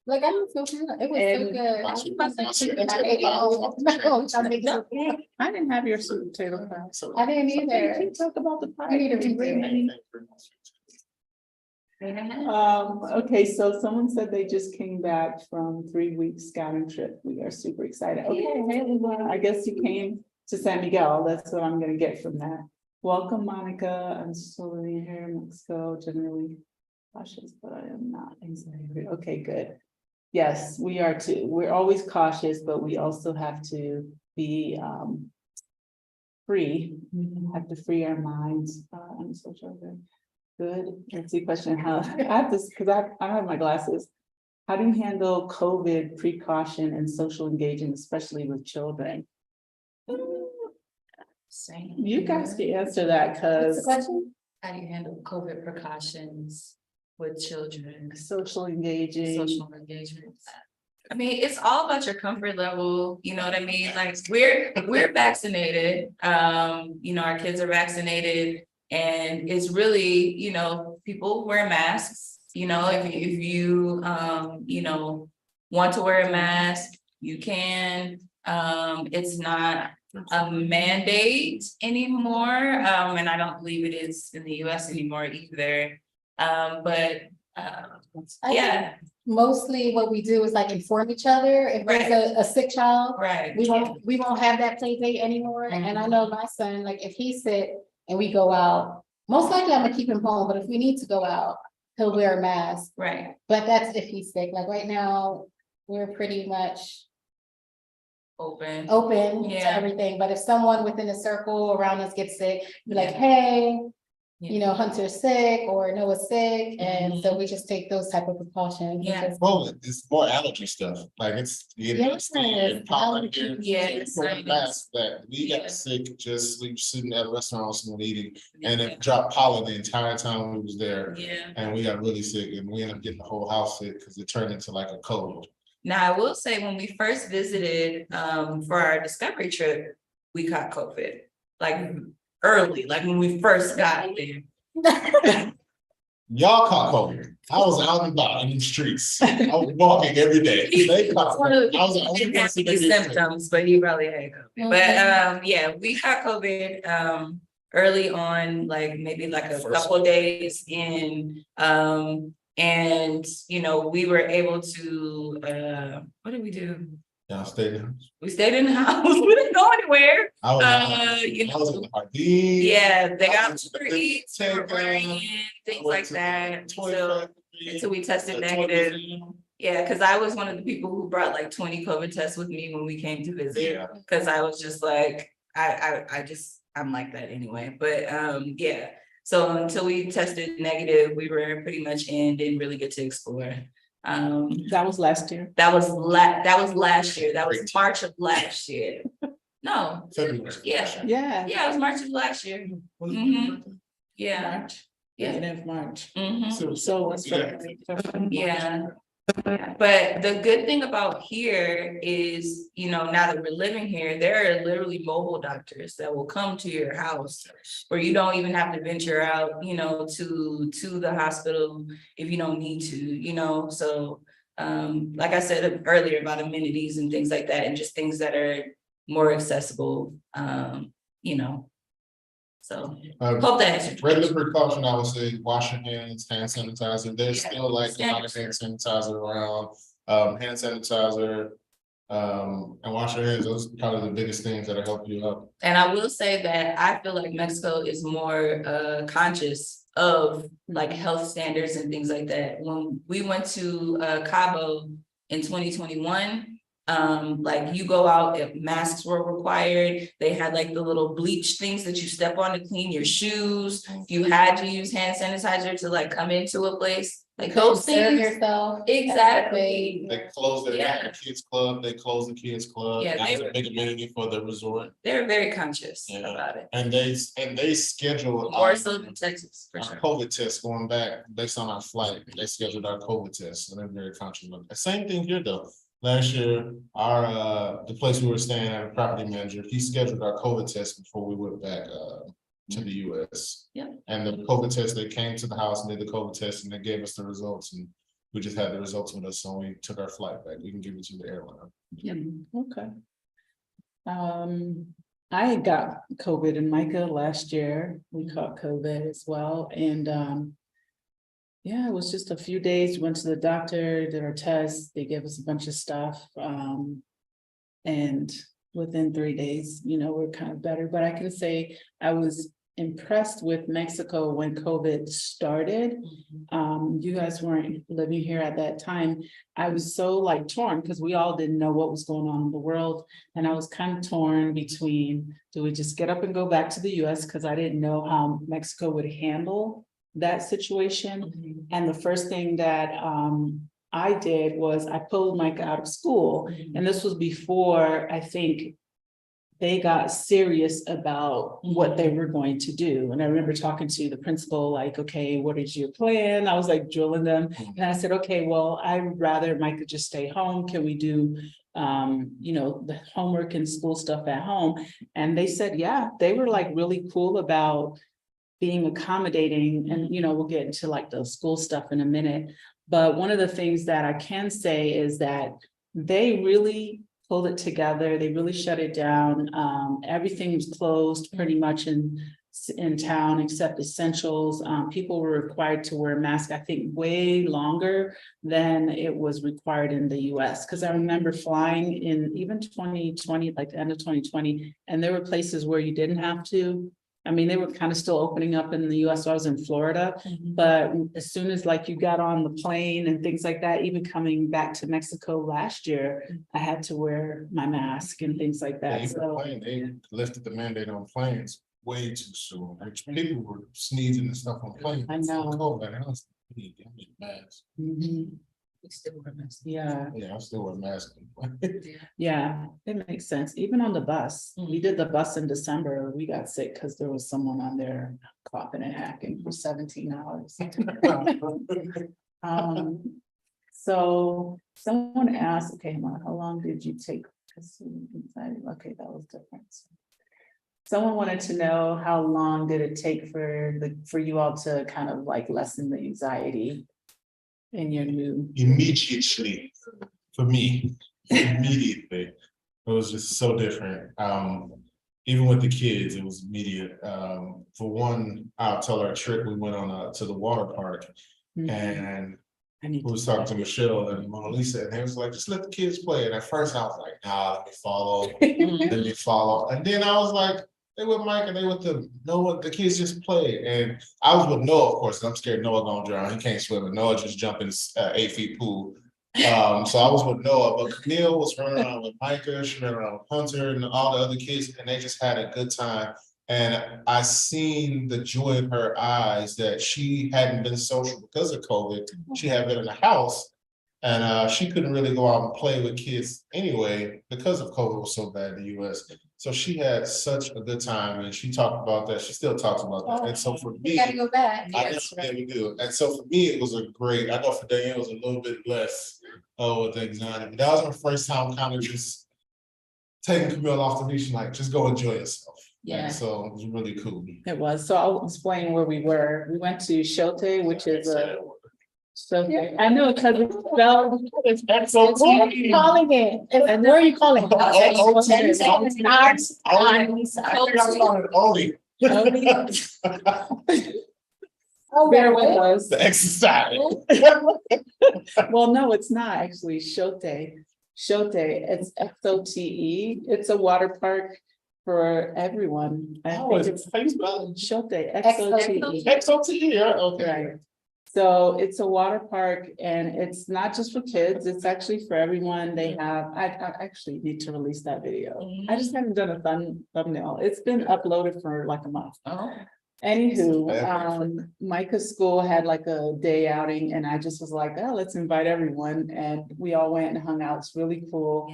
Like, I didn't feel good, it was so And- good. I ate all- I didn't have your sweet potato pie. I didn't either. Can you talk about the pie? I need to redo Okay, so someone said they just came back from 3 week scouting trip. We are super excited. Okay, hey, Lula, I guess you came to San Miguel. That's what I'm gonna get from that. Welcome, Monica. I'm still living here in Mexico, generally cautious, but I am not anxiety. Okay, good. Yes, we are too. We're always cautious, but we also have to be free. We have to free our minds. I'm so sure. Good. Let's see, question, how, I have this, because I have my glasses. How do you handle COVID precaution and social engagement, especially with children? Same. You guys can answer that, What's the because question? How do you handle COVID precautions with children, social engaging. social engagement? I mean, it's all about your comfort level, you know what I mean? Like, we're vaccinated, you know, our kids are vaccinated. And it's really, you know, people wear masks, you know, if you, you know, want to wear a mask, you can. It's not a mandate anymore. And I don't believe it is in the US anymore either. But yeah, Mostly what we do is like inform each other. If there's a sick child, right. we won't have that play date anymore. And I know my son, like if he's sick and we go out, most likely I'm gonna keep him home, but if we need to go out, he'll wear a mask. Right. But that's if he's sick. Like right now, we're pretty much Open. open to Yeah. everything. But if someone within a circle around us gets sick, be like, hey, you know, Hunter's sick or Noah's sick. And so we just take those type of precautions. Yeah. because- Well, it's more allergy stuff, like it's. Yes, allergy. Yes, I know. That we Yeah. got sick, just sitting at a restaurant with someone eating, and Yeah. it dropped pollen the entire time we was there. Yeah. And we got really sick, and we ended up getting the whole house sick, because it turned into like a cold. Now, I will say, when we first visited for our discovery trip, we caught COVID, like early, like when we first got there. Y'all caught COVID. I was out and about in the streets. I was walking every day. They caught COVID. I was the only Didn't have person any that did it. symptoms, but he probably had COVID. But yeah, we caught COVID. early on, like maybe like a First. couple of days in. And, you know, we were able to, what did we do? Y'all stayed in. We stayed in the house. We didn't go anywhere. I was, You I was know, in the Hardee's. yeah, they got I Uber Eats, we were ordering, things like that. Until we tested negative. Yeah, because I was one of the people who brought like 20 COVID tests with me when we came to visit. Yeah. Because I was just like, I'm like that anyway. But yeah. So until we tested negative, we were pretty much in, didn't really get to explore. That was last year. That was last year. That was March of last year. No, February. yeah, Yeah. yeah, it was March of last year. Mhm. Yeah, March. yeah. Beginning of March. Mhm. So what's Yeah. Yeah. Yeah, but the good thing about here is, you know, now that we're living here, there are literally mobile doctors that will come to your house where you don't even have to venture out, you know, to the hospital if you don't need to, you know, so like I said earlier about amenities and things like that, and just things that are more accessible, you know. So hope that answered your Regular question. precaution, I would say, wash your hands, hand sanitizer. There's Yeah. still like a lot of hand sanitizer around, hand sanitizer. And wash your hands. Those are probably the biggest things that'll help you out. And I will say that I feel like Mexico is more conscious of like health standards and things like that. When we went to Cabo in 2021, like you go out, if masks were required, they had like the little bleach things that you step on to clean your shoes. You had to use hand sanitizer to like come into a place, like those Serve things. yourself. Exactly. They closed their Yeah. kids club, they closed the kids club. Yeah, That's they a were- big amenity for the resort. They're very conscious Yeah. about it. And they schedule. More so than Texas, for Our sure. COVID test going back based on our flight, they scheduled our COVID test, and they're very conscious of it. Same thing here though. Last year, the place we were staying at, a property manager, he scheduled our COVID test before we went back to the US. Yeah. And the COVID test, they came to the house and did the COVID test and they gave us the results, and we just had the results with us, so we took our flight back. We can give it to the airline. Okay. I got COVID in Micah last year. We caught COVID as well. And yeah, it was just a few days. We went to the doctor, did our tests, they gave us a bunch of stuff. And within 3 days, you know, we're kind of better. But I can say I was impressed with Mexico when COVID started. You guys weren't living here at that time. I was so like torn because we all didn't know what was going on in the world. And I was kind of torn between, do we just get up and go back to the US? Because I didn't know how Mexico would handle that situation. And the first thing that I did was I pulled Micah out of school. And this was before I think they got serious about what they were going to do. And I remember talking to the principal, like, okay, what is your plan? I was like drilling them. And I said, okay, well, I'd rather Micah just stay home. Can we do, you know, the homework and school stuff at home? And they said, yeah, they were like really cool about being accommodating. And, you know, we'll get into like the school stuff in a minute. But one of the things that I can say is that they really pulled it together. They really shut it down. Everything was closed pretty much in town except essentials. People were required to wear masks, I think, way longer than it was required in the US. Because I remember flying in even 2020, like the end of 2020, and there were places where you didn't have to. I mean, they were kind of still opening up in the US. So I was in Florida, but as soon as like you got on the plane and things like that, even coming back to Mexico last year, I had to wear my mask and things like that. So They lifted the mandate on planes way too soon. People were sneezing and stuff on planes. I know. COVID, and I was like, "Give me a mask." We still wear masks. yeah, Yeah, I still wear masks. yeah, it makes sense. Even on the bus, we did the bus in December. We got sick because there was someone on there coughing and hacking for 17 hours. So someone asked, okay, how long did you take? Okay, that was different. Someone wanted to know how long did it take for you all to kind of like lessen the anxiety in your new. Immediately, for me, immediately, it was just so different. even with the kids, it was immediate. For one, I'll tell her a trick. We went on to the water park, and we was talking to Michelle and Mona Lisa, and they was like, just let the kids play. And at first I was like, nah, let me follow, let me follow. And then I was like, they with Mike and they with Noah, the kids just play. And I was with Noah, of course, and I'm scared Noah gonna drown. He can't swim, and Noah just jumped in this 8 feet pool. So I was with Noah, but Camille was running around with Micah, she ran around with Hunter and all the other kids, and they just had a good time. And I seen the joy in her eyes that she hadn't been social because of COVID. She had been in the house, and she couldn't really go out and play with kids anyway because of COVID was so bad in the US. So she had such a good time, and she talked about that. She still talks about that. And so for me, You gotta go back. I know we do. And so for me, it was a great, I know for Danielle, it was a little bit less with anxiety, but that was my first time kind of just taking Camille off the leash and like, just go enjoy yourself. Yeah. And so it was really cool. It was. So I'll explain where we were. We went to Shote, which is a. So I know because it's spelled. That's so What are you calling it? And where are you calling it? Bear with us. The exercise. Well, no, it's not actually Shote. Shote, it's XOTE. It's a water park for everyone. I think it's Shote, XOTE. XOTE, yeah, okay. Right. So it's a water park and it's not just for kids, it's actually for everyone. They have, I actually need to release that video. I just haven't done a thumbnail. It's been uploaded for like a month. Anywho, Micah's school had like a day outing and I just was like, oh, let's invite everyone. And we all went and hung out. It's really cool.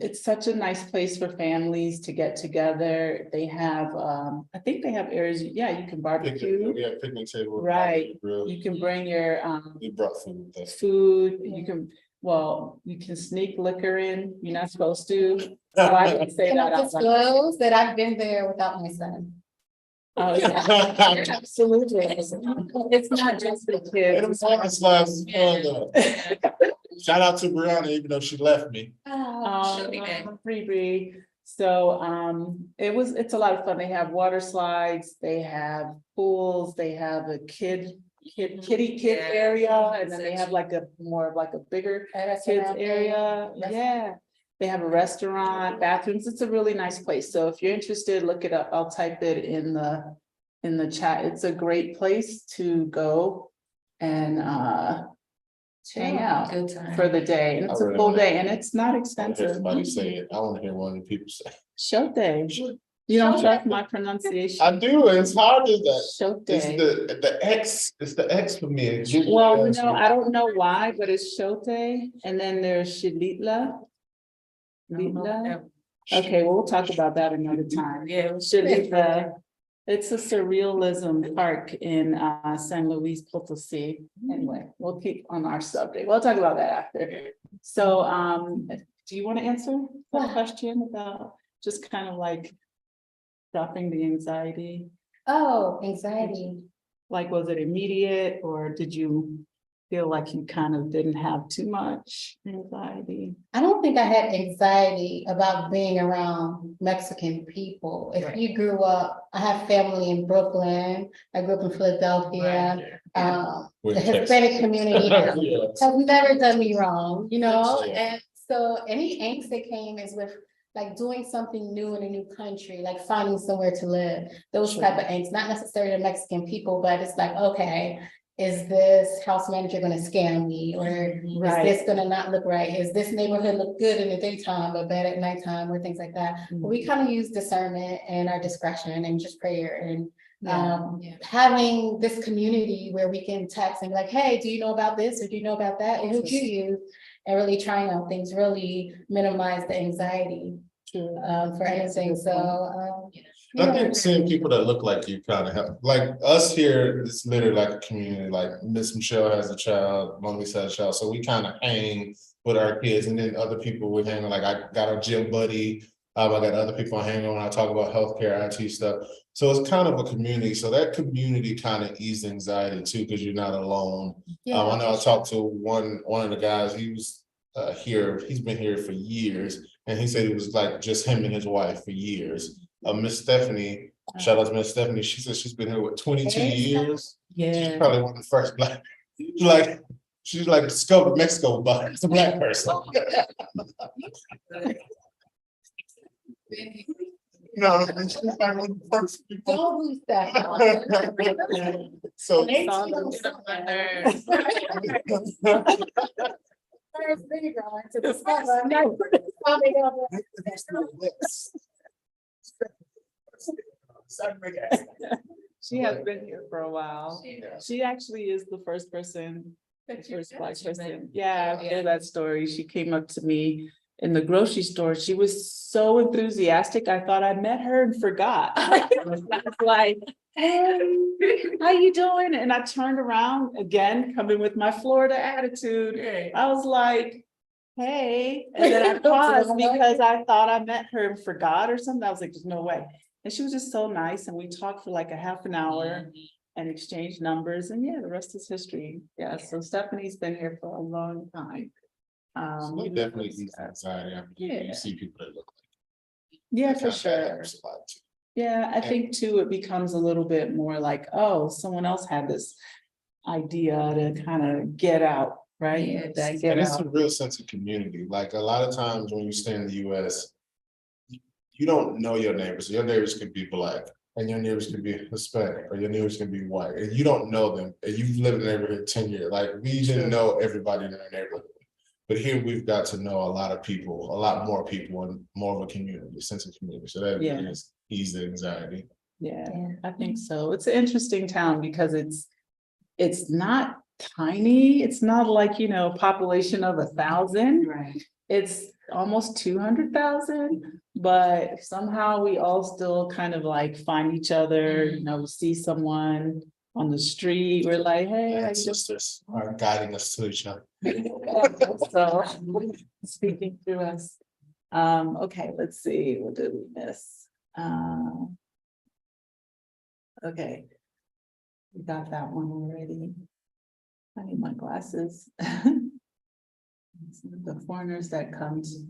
It's such a nice place for families to get together. They have, I think they have areas, yeah, you can barbecue. We have picnic table. Right. You can bring your We brought food with us. food, you can, well, you can sneak liquor in. You're not supposed to. So I didn't say Can that I out loud. disclose that I've been there without my son? Oh, yeah. Absolutely. It's not just the And kids. the performance was fun though. Shout out to Brianna, even though she left me. Free. So it's a lot of fun. They have water slides, they have pools, they have a kitty area, and then they have like a more of like a bigger kids area. Yeah. They have a restaurant, bathrooms. It's a really nice place. So if you're interested, look it up. I'll type it in the chat. It's a great place to go and hang out for the day. And it's a full day and it's not expensive. Everybody say it. I want to hear one of the people say. Shote. You don't trust my pronunciation. I do. It's hard as that. Shote. It's the X. It's the X for me. Well, no, I don't know why, but it's Shote. And then there's Shilitla. Okay, well, we'll talk about that another time. Yeah, Shilitla. It's a surrealism park in San Luis Potosi. Anyway, we'll keep on our subject. We'll talk about that after. So do you want to answer that question about just kind of like dropping the anxiety? Oh, anxiety. Like, was it immediate or did you feel like you kind of didn't have too much anxiety? I don't think I had anxiety about being around Mexican people. If you grew up, I have family in Brooklyn. I grew up in Philadelphia. The Hispanic community has never done me wrong, you know? And so any angst that came is with like doing something new in a new country, like finding somewhere to live. Those type of angst, not necessarily the Mexican people, but it's like, okay, is this house manager gonna scam me? Or is this gonna not look right? Is this neighborhood look good in the daytime but bad at nighttime or things like that? But we kind of use discernment and our discretion and just prayer and having this community where we can text and be like, hey, do you know about this? Or do you know about that? Or who'd you use? And really trying out things really minimize the anxiety for anything. So I think seeing people that look like you kind of help. Like us here, it's literally like a community. Like Miss Michelle has a child, Mona Lisa has a child, so we kind of hang with our kids, and then other people we hang. Like I got a gym buddy. I got other people I hang on when I talk about healthcare, IT stuff. So it's kind of a community. So that community kind of eased anxiety too, because you're not alone. I know I talked to one of the guys. He was here. He's been here for years. And he said it was like just him and his wife for years. Miss Stephanie, shout out to Miss Stephanie, she said she's been here with 22 years. She's Yeah. probably one of the first black, like, she's like discovered Mexico, but it's a black person. No, she's like one of the first people. Don't lose that. So. She has been here for a while. She actually is the first person, the first black person. Yeah, I hear that story. She came up to me in the grocery store. She was so enthusiastic. I thought I met her and forgot. I was like, hey, how you doing? And I turned around again, coming with my Florida attitude. I was like, hey, and then I paused because I thought I met her and forgot or something. I was like, there's no way. And she was just so nice. And we talked for like a half an hour and exchanged numbers. And yeah, the rest is history. Yeah, so Stephanie's been here for a long time. So definitely ease anxiety. I mean, Yeah. you see people that look like. Yeah, that for kind of that sure. happens a lot too. Yeah, I think too, it becomes a little bit more like, oh, someone else had this idea to kind of get out, right? Yes. That get And it's a out. real sense of community. Like a lot of times when you stay in the US, you don't know your neighbors. Your neighbors could be black and your neighbors could be Hispanic or your neighbors can be white and you don't know them. And you've lived in the neighborhood 10 years. Like we didn't know everybody in our neighborhood. But here we've got to know a lot of people, a lot more people and more of a community, a sense of community. So that Yeah. is ease the anxiety. Yeah, Yeah. I think so. It's an interesting town because it's not tiny. It's not like, population of 1,000. Right. It's almost 200,000, but somehow we all still kind of like find each other, we see someone on the street, we're like, hey, how you doing? Ancestors are guiding us to each other. So speaking through us. Okay, let's see, what did we miss? Okay. We got that one already. I need my glasses. The foreigners that come to.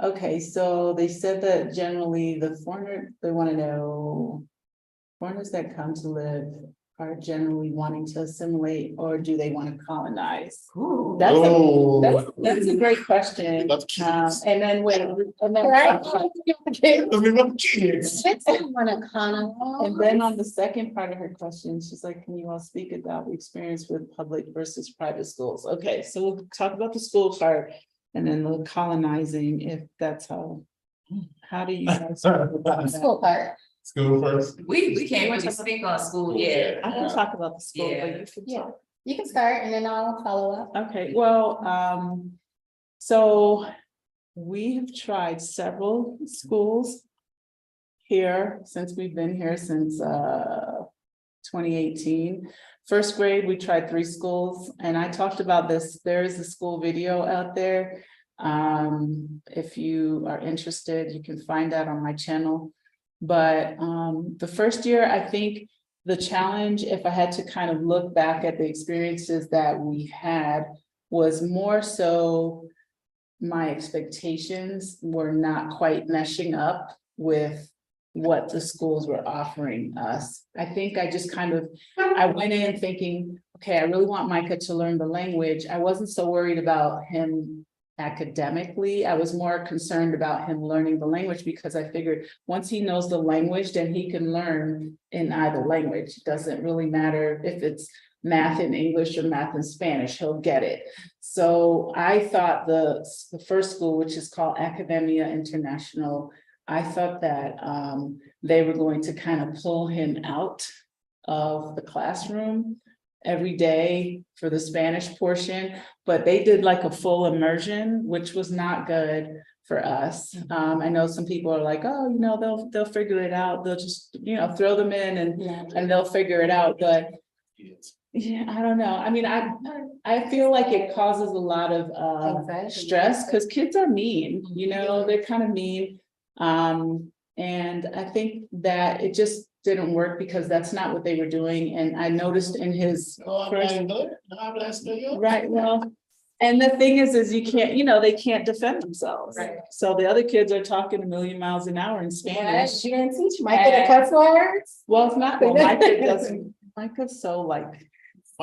Okay, so they said that generally the foreigner, they want to know. Foreigners that come to live are generally wanting to assimilate, or do they want to colonize? Ooh. That's a great question. Love kids. And then wait, and then. Right? We love kids. And then on the second part of her question, she's like, can you all speak about the experience with public versus private schools? Okay, so we'll talk about the school part and then the colonizing, if that's how do you guys? feel about that? School part. School first. We can't really speak on school yet. I can talk about the school, Yeah. but you can Yeah. talk. You can start and then I'll follow up. Okay, well, so we have tried several schools here since we've been here since 2018. First grade, we tried 3 schools, and I talked about this. There is a school video out there. If you are interested, you can find that on my channel. But the first year, I think the challenge, if I had to kind of look back at the experiences that we had, was more so my expectations were not quite meshing up with what the schools were offering us. I think I just I went in thinking, okay, I really want Micah to learn the language. I wasn't so worried about him academically. I was more concerned about him learning the language because I figured once he knows the language, then he can learn in either language. It doesn't really matter if it's math in English or math in Spanish, he'll get it. So I thought the first school, which is called Academia International, I thought that they were going to kind of pull him out of the classroom every day for the Spanish portion, but they did like a full immersion, which was not good for us. I know some people are like, oh, they'll figure it out. They'll just, throw them in and they'll figure it out. But yeah, I don't know. I mean, I feel like it causes a lot of Anxiety. stress because kids are mean, they're kind of mean. And I think that it just didn't work because that's not what they were doing. And I noticed in his first, right, well, And the thing is you can't, they can't defend themselves. Right. So the other kids are talking a million miles an hour in Yeah, Spanish. she didn't teach Micah the cuss words. Well, it's not, well, Micah doesn't, Micah's so like,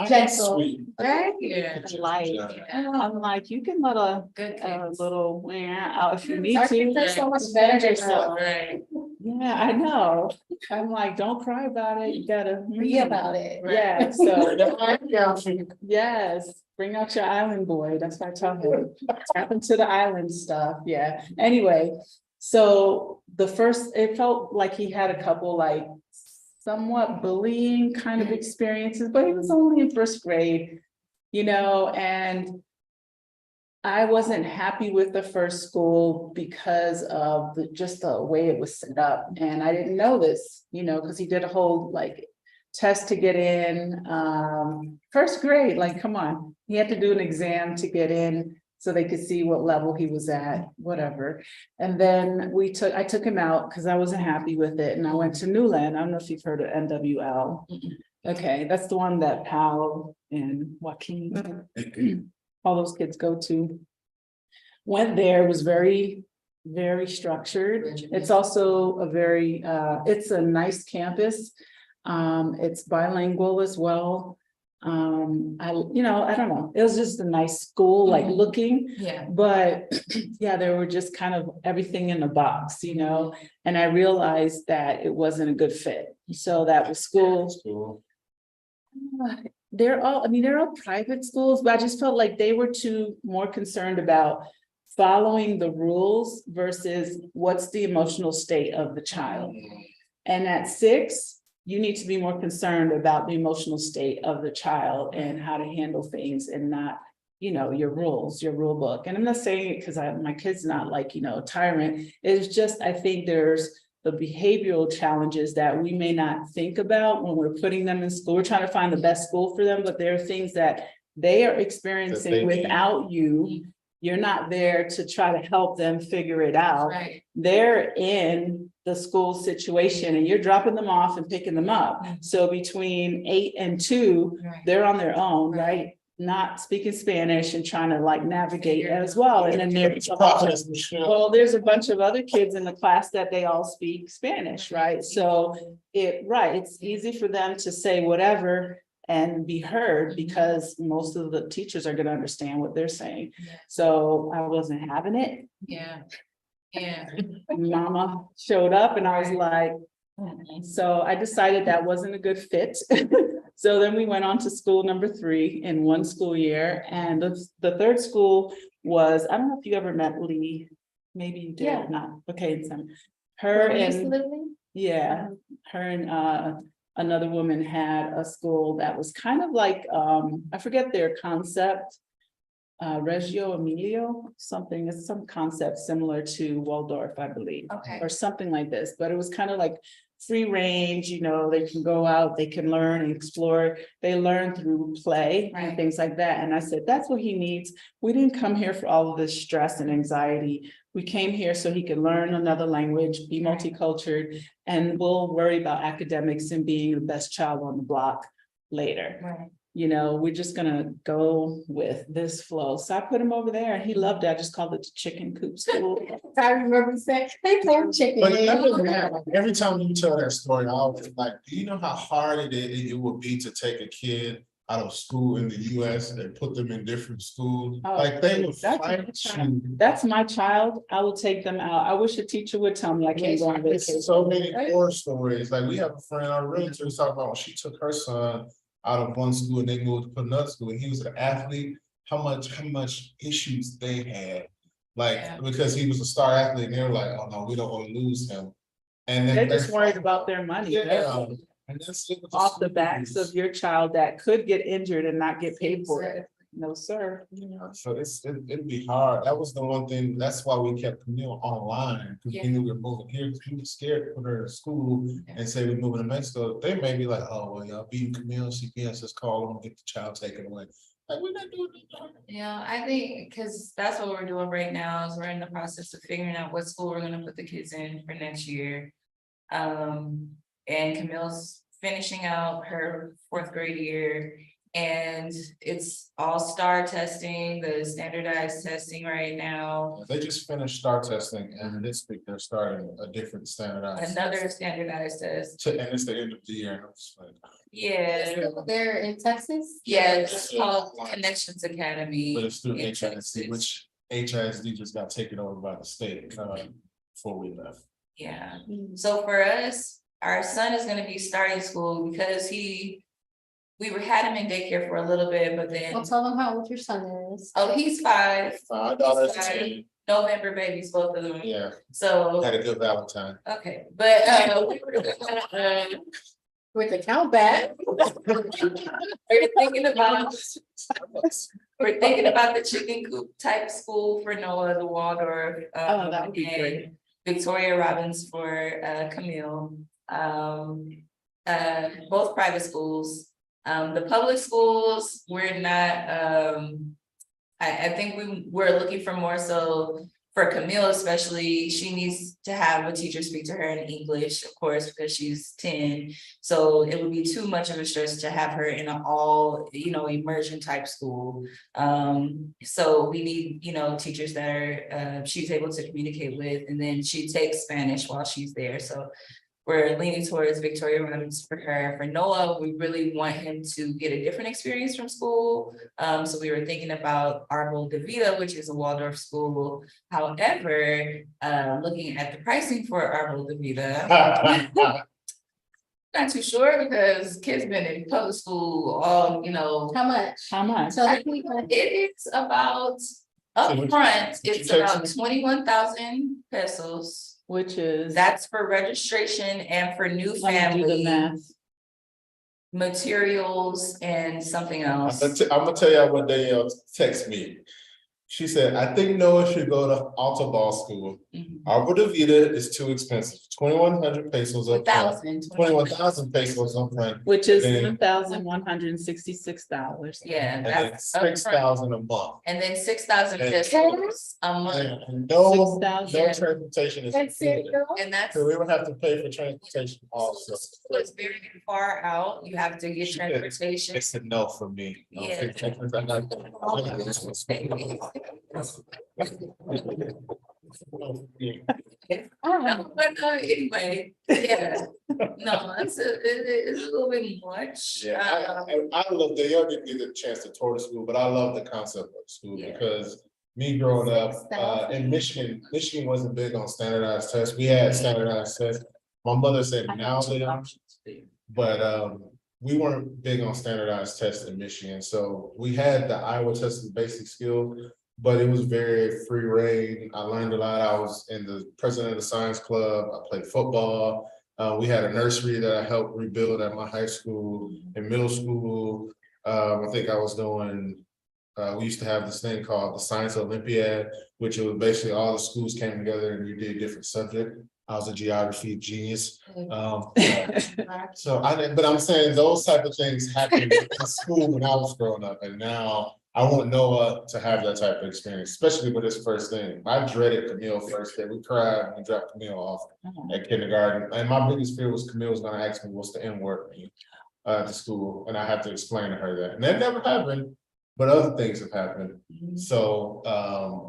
Gentle. Right, yeah. light. I'm like, you can let a Good kids. little out if you need Our to. kids are so much better than yourself. Right. Yeah, I know. I'm like, don't cry about it. You gotta Be about it. Yeah, so yes, bring out your island boy. That's what I tell him. Tap into the island stuff. Yeah. Anyway, so it felt like he had a couple like somewhat bullying kind of experiences, but he was only in first grade, and I wasn't happy with the first school because of just the way it was set up. And I didn't know this, because he did a whole like test to get in, first grade, like, come on. He had to do an exam to get in so they could see what level he was at, whatever. And then I took him out because I wasn't happy with it. And I went to Newland. I don't know if you've heard of NWL. Okay, that's the one that Powell and Joaquin, all those kids go to. Went there, was very, very structured. It's also it's a nice campus. It's bilingual as well. I don't know, it was just a nice school, like looking, Yeah. but yeah, there were just kind of everything in a box, and I realized that it wasn't a good fit. So that was school. They're all private schools, but I just felt like they were more concerned about following the rules versus what's the emotional state of the child. And at 6, you need to be more concerned about the emotional state of the child and how to handle things and not, your rules, your rule book. And I'm not saying it because my kid's not like, a tyrant. It's just, I think there's the behavioral challenges that we may not think about when we're putting them in school. We're trying to find the best school for them, but there are things that they are experiencing without you. You're not there to try to help them figure it out. Right. They're in the school situation and you're dropping them off and picking them up. So between 8 and 2, they're on their own, right? Not speaking Spanish and trying to like navigate as well. And then there's a bunch of other kids in the class that they all speak Spanish, right? So it's easy for them to say whatever and be heard because most of the teachers are going to understand what they're saying. So I wasn't having it. Yeah. Mama showed up and I was like, so I decided that wasn't a good fit. So then we went on to school number 3 in one school year. And the third school was, I don't know if you ever met Lee. Maybe you did. Yeah. Not. Okay. Her and another woman had a school that was kind of like, I forget their concept, Reggio Emilio, something, it's some concept similar to Waldorf, I believe, or something like this, but it was kind of like free range, they can go out, they can learn and explore, they learn through play and things like that. And I said, that's what he needs. We didn't come here for all of this stress and anxiety. We came here so he could learn another language, be multicultural, and we'll worry about academics and being the best child on the block later. Right. We're just gonna go with this flow. So I put him over there and he loved it. I just called it the chicken coop school. I remember you saying, they play chicken. But every time you tell that story, I always like, do you know how hard it would be to take a kid out of school in the US and put them in different schools? Like they would fight you. That's my child. I will take them out. I wish a teacher would tell me I can't go on vacation. So many horror stories. Like we have a friend, our realtor was talking about when she took her son out of one school and they moved to another school and he was an athlete, how much issues they had. Like because he was a star athlete and they were like, oh no, we don't want to lose him. And then they're just worried about their money. And that's off the backs of your child that could get injured and not get paid for it. No, sir. So it'd be hard. That was the one thing. That's why we kept Camille online because we knew we were moving here. Because we were scared to put her to school and say we're moving to Mexico. They may be like, oh well, y'all beating Camille. CPS, just call them, get the child taken away. Like we're not doing that. Yeah, I think because that's what we're doing right now is we're in the process of figuring out what school we're going to put the kids in for next year. And Camille's finishing out her 4th grade year. and it's all star testing, the standardized testing right now. They just finished STAR testing, and this week they're starting a different standardized. Another standardized test. And it's the end of the year. And I'm just like, Yeah, They're in Texas? yeah, it's called Connections Academy. but it's through in HISD, Texas. which HISD just got taken over by the state before we left. Yeah, so for us, our son is gonna be starting school because we had him in daycare for a little bit, but Well, then, tell them how old your son is. oh, he's 5, $5. Sorry. November babies, both of them. Yeah, So, had a good Valentine. okay, but we were With the count back. we're thinking about the chicken coop type school for Noah, the Waldorf. Oh, that would be and great. Victoria Robbins for Camille. Both private schools. The public schools, we're not, I think we're looking for more so for Camille especially, she needs to have a teacher speak to her in English, of course, because she's 10. So it would be too much of a stress to have her in an all, immersion type school. So we need, teachers that are, she's able to communicate with, and then she takes Spanish while she's there. So we're leaning towards Victoria Robbins for her. For Noah, we really want him to get a different experience from school. So we were thinking about Arbol de Vida, which is a Waldorf school. However, looking at the pricing for Arbol de Vida, not too sure because kids been in public school all, How much? How much? So the people, it is about upfront, it's about 21,000 pesos. Which is. That's for registration and for new Let me do the family math. materials and something I'm else. gonna tell y'all what Danielle texted me. She said, I think Noah should go to Alta Ball School. Mhm. Arbor de Vida is too expensive, 2,100 pesos up front, 21,000 pesos up front, Which is Then- $1,166. Yeah, and then that's 6,000 a month. and then 6,000 And- pesos a month, And no 6,000. transportation is that's it, included. girl. and that's. So we would have to pay for transportation also. So it's very far out, you have to get Shit. transportation. It's a no for me. Yeah. No, but anyway, yeah, no, it's a little bit much. Yeah, I love the, y'all didn't get the chance to tour the school, but I love the concept of the school Yeah. because me growing up, in Michigan wasn't big on standardized tests. We had standardized tests. My mother said now they are, but we weren't big on standardized tests in Michigan. So we had the Iowa test of basic skill, but it was very free reign. I learned a lot. I was in the president of the science club. I played football. We had a nursery that I helped rebuild at my high school. In middle school, I think I was doing, we used to have this thing called the Science Olympiad, which it was basically all the schools came together and you did a different subject. I was a geography genius. So I didn't, but I'm saying those type of things happened in school when I was growing up, and now I want Noah to have that type of experience, especially with his first thing. I dreaded Camille first day. We cried when we dropped Camille off at kindergarten. And my biggest fear was Camille was gonna ask me what's the N word mean to school, and I have to explain to her that. And that never happened, but other things have happened. So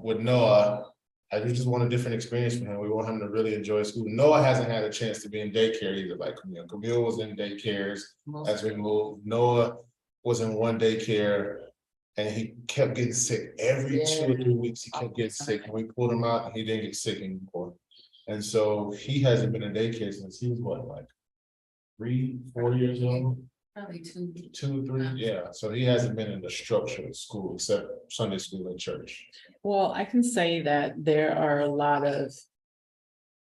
with Noah, I just want a different experience for him. We want him to really enjoy school. Noah hasn't had a chance to be in daycare either, like Camille. Camille was in daycares as we moved. Noah was in one daycare and he kept getting sick. Every 2 or 3 weeks, he kept getting sick. And we pulled him out and he didn't get sick anymore. And so he hasn't been in daycare since he was what, like 3, 4 years old? Probably 2. 2, 3, yeah. So he hasn't been in the structured school except Sunday school and church. Well, I can say that there are a lot of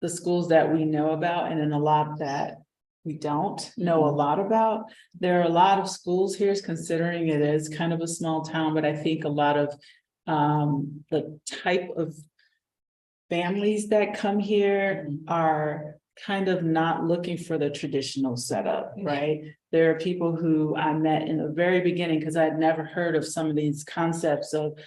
the schools that we know about, and then a lot that we don't know a lot about. There are a lot of schools here, considering it is kind of a small town, but I think a lot of the type of families that come here are kind of not looking for the traditional setup, right? There are people who I met in the very beginning because I had never heard of some of these concepts of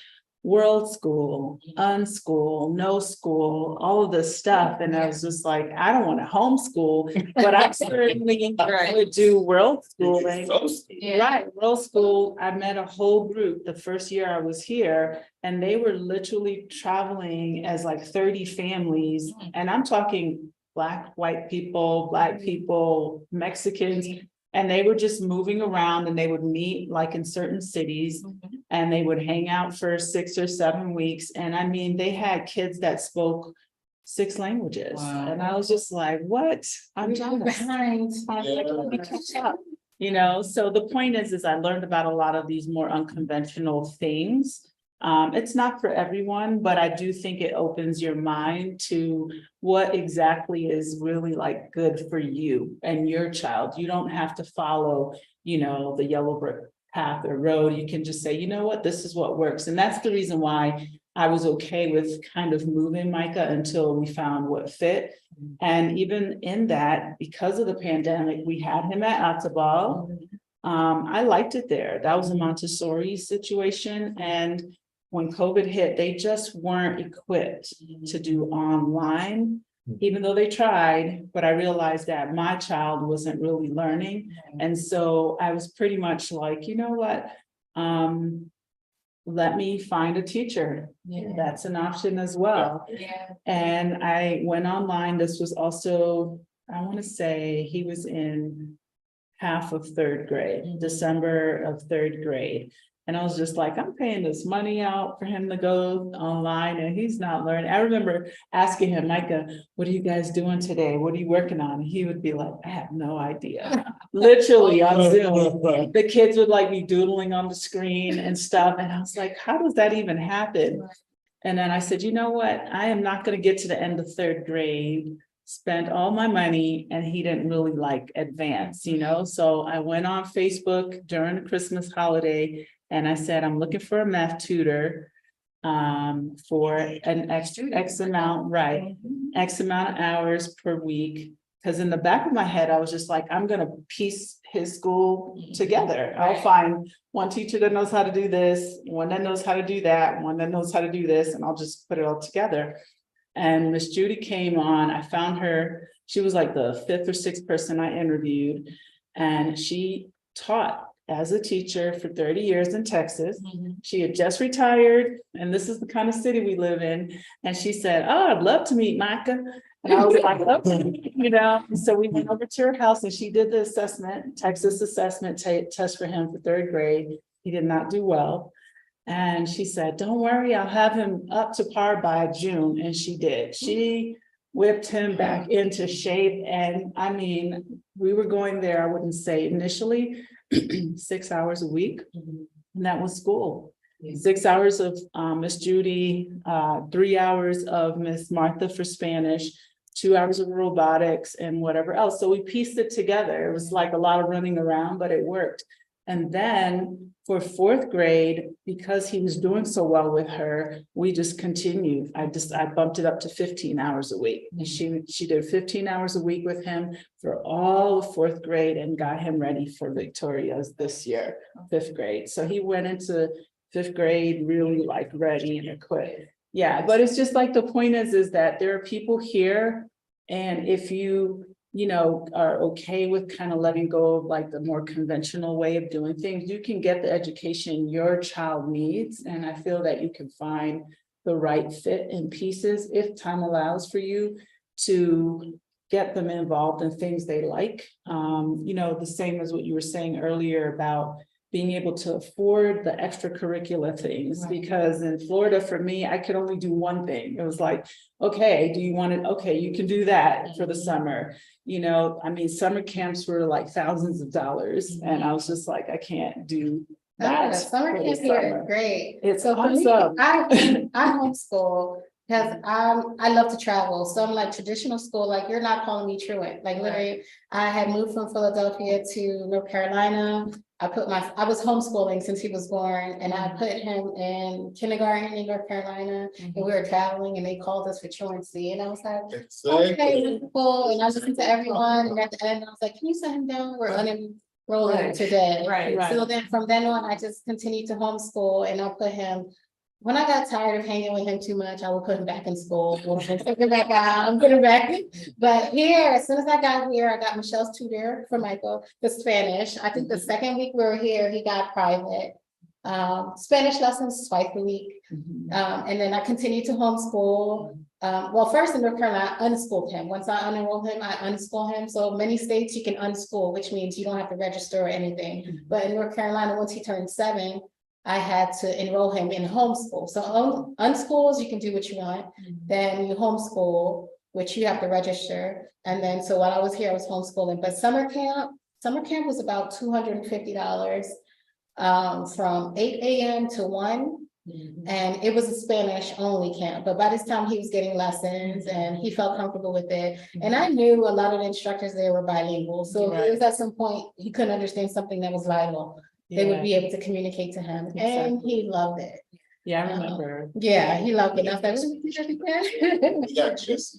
world school, unschool, no school, all of this stuff. And I was just like, I don't want to homeschool, but I certainly would do world schooling. Right, world school. I met a whole group the first year I was here, and they were literally traveling as like 30 families. And I'm talking Black, white people, Black people, Mexicans. And they were just moving around, and they would meet like in certain cities, and they would hang out for 6 or 7 weeks. And I mean, they had kids that spoke 6 languages. Wow. And I was just like, what? I'm jealous. behind. Let me catch up. You know, so the point is I learned about a lot of these more unconventional things. It's not for everyone, but I do think it opens your mind to what exactly is really like good for you and your child. You don't have to follow, you know, the yellow brick path or road. You can just say, you know what, this is what works. And that's the reason why I was okay with kind of moving Micah until we found what fit. And even in that, because of the pandemic, we had him at Atabal. I liked it there. That was a Montessori situation. And when COVID hit, they just weren't equipped to do online, even though they tried. But I realized that my child wasn't really learning. And so I was pretty much like, you know what? Let me find a teacher. That's an option as well. And I went online. This was also, I want to say he was in half of 3rd grade, December of 3rd grade. And I was just like, I'm paying this money out for him to go online, and he's not learning. I remember asking him, Micah, what are you guys doing today? What are you working on? And he would be like, I have no idea. Literally on Zoom. The kids would like be doodling on the screen and stuff. And I was like, how does that even happen? And then I said, you know what? I am not going to get to the end of 3rd grade, spent all my money, and he didn't really like advance, you know? So I went on Facebook during the Christmas holiday, and I said, I'm looking for a math tutor for an X amount, right? X amount of hours per week. Because in the back of my head, I was just like, I'm going to piece his school together. I'll find one teacher that knows how to do this, one that knows how to do that, one that knows how to do this, and I'll just put it all together. And Miss Judy came on. I found her. She was like the 5th or 6th person I interviewed. And she taught as a teacher for 30 years in Texas. She had just retired. And this is the kind of city we live in. And she said, oh, I'd love to meet Micah. And I was like, okay, you know. So we went over to her house, and she did the assessment, Texas assessment test for him for 3rd grade. He did not do well. And she said, don't worry, I'll have him up to par by June. And she did. She whipped him back into shape. And I mean, we were going there, I wouldn't say initially, 6 hours a week. And that was school. 6 hours of Miss Judy, 3 hours of Miss Martha for Spanish, 2 hours of robotics, and whatever else. So we pieced it together. It was like a lot of running around, but it worked. And then for 4th grade, because he was doing so well with her, we just continued. I bumped it up to 15 hours a week. And she did 15 hours a week with him for all of 4th grade and got him ready for Victoria's this year, 5th grade. So he went into 5th grade really like ready and equipped. Yeah, but it's just like the point is that there are people here, and if you know, are okay with kind of letting go of like the more conventional way of doing things, you can get the education your child needs. And I feel that you can find the right fit and pieces if time allows for you to get them involved in things they like. You know, the same as what you were saying earlier about being able to afford the extracurricular things, because in Florida, for me, I could only do one thing. It was like, okay, do you want it? Okay, you can do that for the summer. You know, I mean, summer camps were like thousands of dollars, and I was just like, I can't do that. Summer camp here is great. It's so for me, awesome. I homeschool because I love to travel. So I'm like traditional school, like you're not calling me truant. Like literally, I had moved from Philadelphia to North Carolina. I was homeschooling since he was born, and I put him in kindergarten in North Carolina, and we were traveling, and they called us for truancy, and I was like, okay, cool. And I listened to everyone, and at the end, I was like, can you set him down? We're unenrolling today. Right. So then from then on, I just continued to homeschool, and I'll put him when I got tired of hanging with him too much, I would put him back in school. Take him back out, put him back. But here, as soon as I got here, I got Michelle's tutor for Michael, the Spanish. I think the second week we were here, he got private. Spanish lessons twice a week. And then I continued to homeschool. Well, first in North Carolina, I unschooled him. Once I unenrolled him, I unschool him. So many states you can unschool, which means you don't have to register or anything. But in North Carolina, once he turned 7, I had to enroll him in homeschool. So unschools, you can do what you want. Then you homeschool, which you have to register. And then, so while I was here, I was homeschooling. But summer camp was about $250 from 8 a.m. to 1. And it was a Spanish only camp, but by this time he was getting lessons and he felt comfortable with it. And I knew a lot of the instructors there were bilingual. So if it was at some point he couldn't understand something that was vital, they would be able to communicate to him. And he loved it. Yeah, I remember. Yeah, he loved it. I was like, We got Jesse,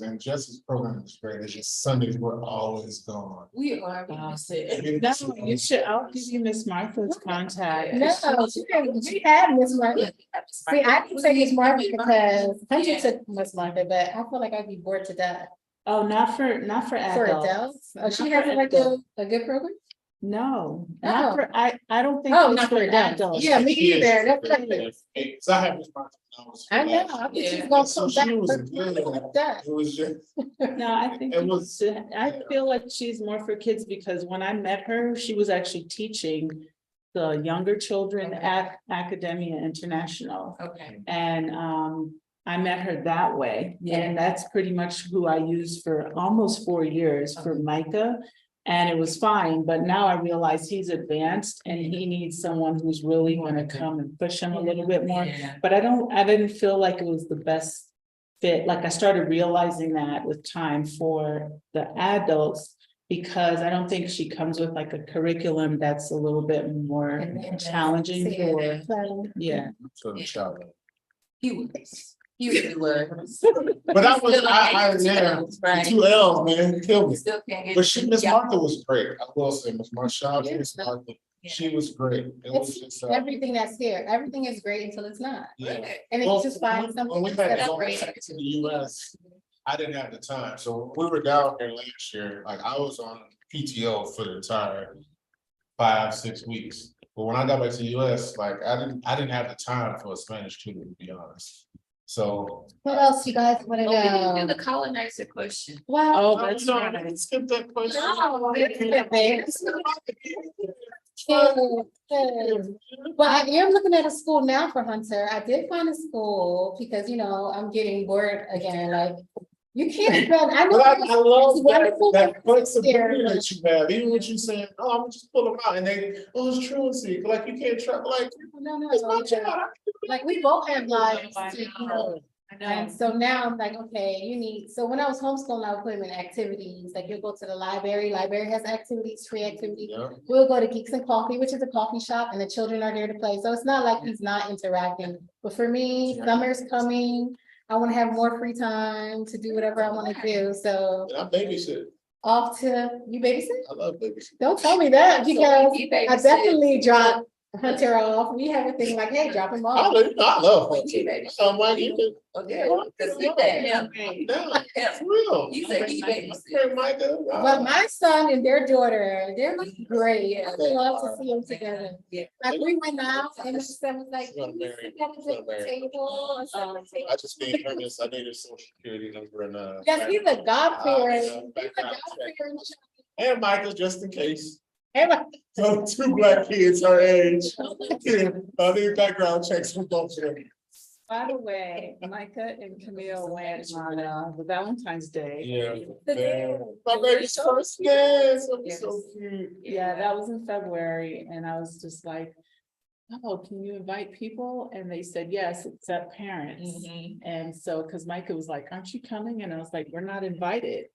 and Jesse's program is great. It's just Sundays we're always gone. We are. We miss it. No, you should, I'll give you Miss Martha's contact. No, she had Miss Martha. See, I didn't say Miss Martha because Hunter took Miss Martha, but I feel like I'd be bored to death. Oh, not for For adults. adults? Oh, she Not has for like adults. a good program? No, Oh. not for, I don't think. Oh, it's not for adults. Yeah, me either. That's what I mean. So I have this. I know, I think she's gonna So come back. she was for good. like that. It was just. No, I think It was- I feel like she's more for kids because when I met her, she was actually teaching the younger children at Academia International. Okay. And I met her that way. And that's pretty much who I used for almost 4 years for Micah. And it was fine, but now I realize he's advanced and he needs someone who's really gonna come and push him a little bit more. Yeah. But I didn't feel like it was the best fit. Like I started realizing that with time for the adults. Because I don't think she comes with like a curriculum that's a little bit more challenging for, yeah. So the child. He was. He really was. But I was, I yeah, Right. 2 L's, man, killed me. Still can't get. But Miss Yeah. Martha was great. I will say, Miss Martha, Yeah. Miss Martha, Yeah. she was great. It was It's just. everything that's here, everything is great until it's not. Yeah. And then Well, you just find when something. we had that's gone great. back to the US, I didn't have the time. So when we were down here last year, like I was on PTO for the entire 5-6 weeks. But when I got back to the US, like I didn't have the time for a Spanish tutor, to be honest. So. What else you guys wanna Oh, we didn't do know? the colonizer question. Well. Oh, No, that's no, right. skip that question. No, But you're looking at a school now for Hunter. I did find a school because, you know, I'm getting bored again, like. You can't spend, I know. But I love it's wonderful that for flexibility there. that you have, even what you saying, oh, I'm just pull them out and they, oh, it's truancy, like you can't try, like, No, it's my no, child. like we both have lives, I you know. know. And so now I'm like, okay, you need, so when I was homeschooling, I would put him in activities, like you'll go to the library has activities, free activities. Yeah. We'll go to Geeks and Coffee, which is a coffee shop, and the children are there to play, so it's not like he's not interacting. But for me, summer's coming, I wanna have more free time to do whatever I wanna do, so And I babysit, off to, you babysit? I love babysitting. Don't tell me that, because He I babysits. definitely drop Hunter off, we have a thing like, hey, drop him off. I love her. He babysits. So I'm like, you can. Okay, because he let him. Yeah, Yeah. for real. You said he babysits. Okay, Micah, But my son and their daughter, they're like great. I love to see them together. Yeah. Like we went out and the son was like, She's not "Can we married. sit down She's at not the married. table?" or something. I just need her this, I need her social security number and Yes, he's a God-fearing. yeah, He's a background God-fearing. and Micah, just in case. Hey, but- So 2 black kids her age. I need background checks for both of them. By the way, Micah and Camille went on the Valentine's Day. Yeah. Man. My baby's first dance. It was so cute. Yeah, that was in February, and I was just like, oh, can you invite people? And they said, yes, except parents. And so, because Micah was like, aren't you coming? And I was like, we're not invited.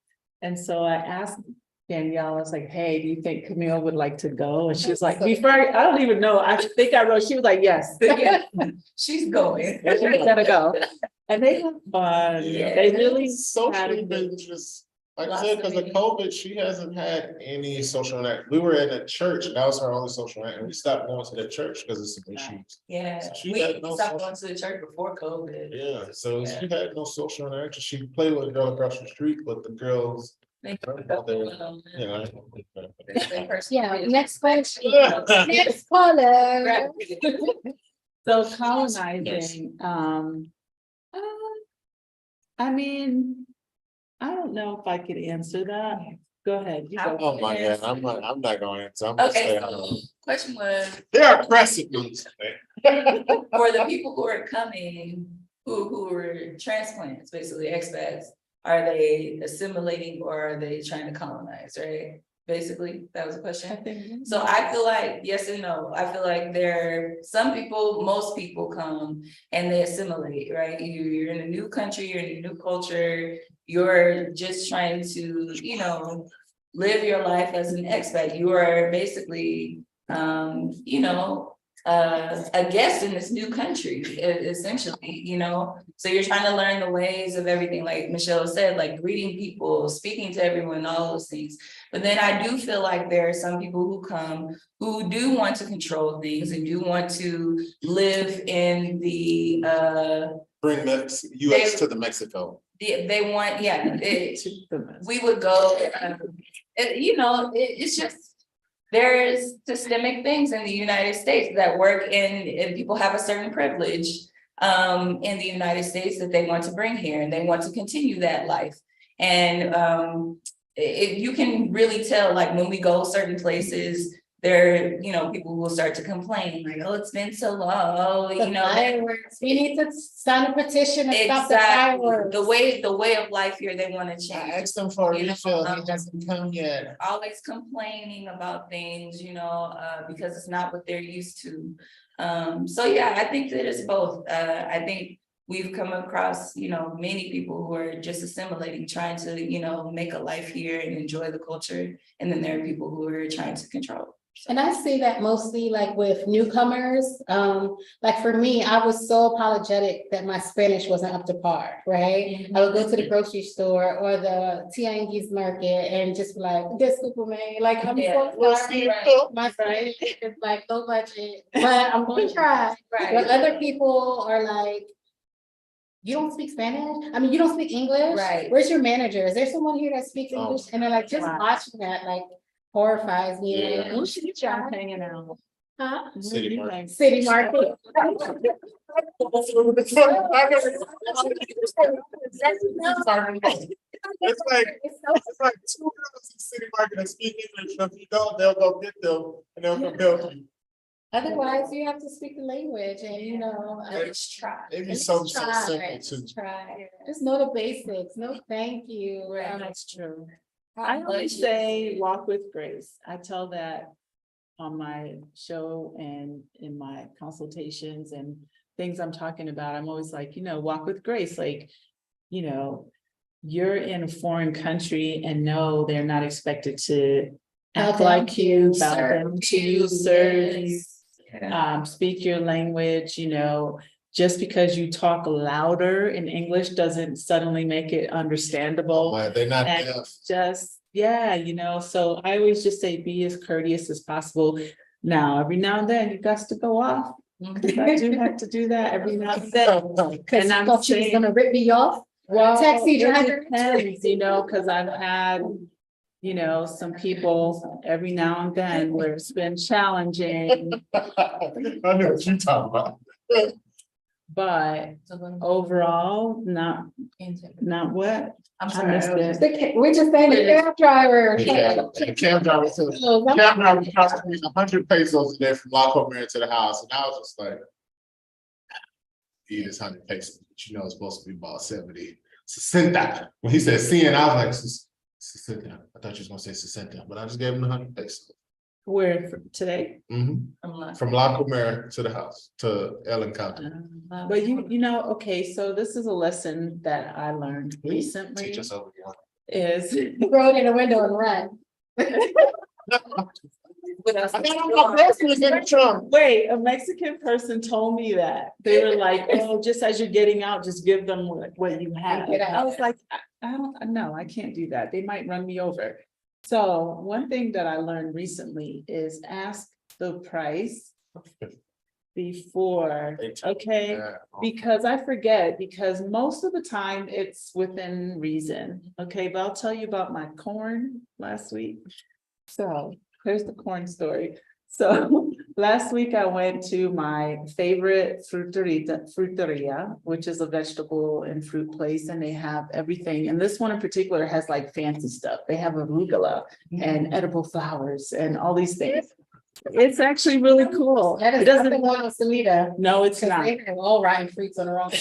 And so I asked Danielle, I was like, hey, do you think Camille would like to go? And she was like, before, I don't even know, I think I wrote, she was like, yes. Yeah, she's going. She's gonna go. And they had fun. Yeah. They really Socially, had a they good- just Like I Lots said, of because of meetings. COVID, she hasn't had any social interaction. We were in a church, and that was her only social interaction. We stopped going to that church because of some issues. Yeah, So she we had no stopped social- going to the church before COVID. Yeah, so Yeah. she had no social interaction. She played with a girl across the street, but the girls, Thank you know. Yeah, next question. Next caller. So colonizing, I mean, I don't know if I could answer that. Go ahead. You go. Oh my God, I'm not going into. I'm gonna Okay, say, so question was, there are precedents. for the people who are coming, who were transplants, basically expats, are they assimilating or are they trying to colonize, right? Basically, that was the I question. think. So I feel like yes and no. I feel like some people, most people come and they assimilate, right? You're in a new country, you're in a new culture, you're just trying to, live your life as an expat. You are basically, a guest in this new country, essentially, so you're trying to learn the ways of everything, like Michelle said, like greeting people, speaking to everyone, all those things. But then I do feel like there are some people who come who do want to control things and do want to live in the Bring the US to the Mexico. they want, we would go, it's just, there's systemic things in the United States that work and people have a certain privilege in the United States that they want to bring here and they want to continue that life. And you can really tell, like when we go certain places, there, people will start to complain, like, oh, it's been so long, The fireworks. We need to sign a petition and stop the exactly, fireworks. the way of life here, they want to I change. asked them for a You know, refill, he hasn't come yet. Always complaining about things, because it's not what they're used to. So yeah, I think that it's both. I think we've come across, many people who are just assimilating, trying to, make a life here and enjoy the culture. And then there are people who are trying to control. And I see that mostly like with newcomers. Like for me, I was so apologetic that my Spanish wasn't up to par, right? I would go to the grocery store or the Tianguis market and just be like, disculpe me, like I'm so sorry. My Spanish is like low budget, but I'm going to try. But other people are like, you don't speak Spanish? I mean, you don't speak English? Right. Where's your manager? Is there someone here that speaks English? And they're like, just watching that, like, horrifies me. Yeah. Like, you should try. Hanging out. Huh? City Market. City Market. It's like two girls in City Market that speak English, if you don't, they'll go get them and they'll come help you. Otherwise, you have to speak the language and, Let's try. It'd be let's so try. simple too. Try. Just know the basics. No, thank you. That's true. I always say walk with grace. I tell that on my show and in my consultations and things I'm talking about. I'm always like, walk with grace. Like, you're in a foreign country and no, they're not expected to act like you, bow down to you, serve you, speak your language, just because you talk louder in English doesn't suddenly make it understandable. But they're not And deaf. so I always just say be as courteous as possible. Now, every now and then you got to go off. Because I do have to do that every now and then. And I thought she was gonna rip me off. Well, Taxi it driver. depends, because I've had, some people every now and then where it's been challenging, I know what you're talking about. but overall, not what. I'm I missed sorry. it. We're just saying the cab driver. The cab driver said, cab driver cost me 100 pesos a day from La Comera to the house, and I was just like, it's 100 pesos, but it's supposed to be about 70. 60. When he said 100, I was like, 60. I thought you was gonna say 60, but I just gave him 100 pesos. Where today? From La Comera to the house, to Ellen County. But okay, so this is a lesson that I learned recently Teach us over here. is Throw it in the window and run. wait, a Mexican person told me that. They were like, oh, just as you're getting out, just give them what you have. I was like, no, I can't do that. They might run me over. So one thing that I learned recently is ask the price before, okay? Because I forget, because most of the time it's within reason, okay? But I'll tell you about my corn last week. So here's the corn story. So last week I went to my favorite fruteria, which is a vegetable and fruit place, and they have everything. And this one in particular has like fancy stuff. They have arugula and edible flowers and all these things. It's actually really cool. That It is doesn't, nothing wrong with Samita. no, it's Because not. they have all rotten fruits on the wrong.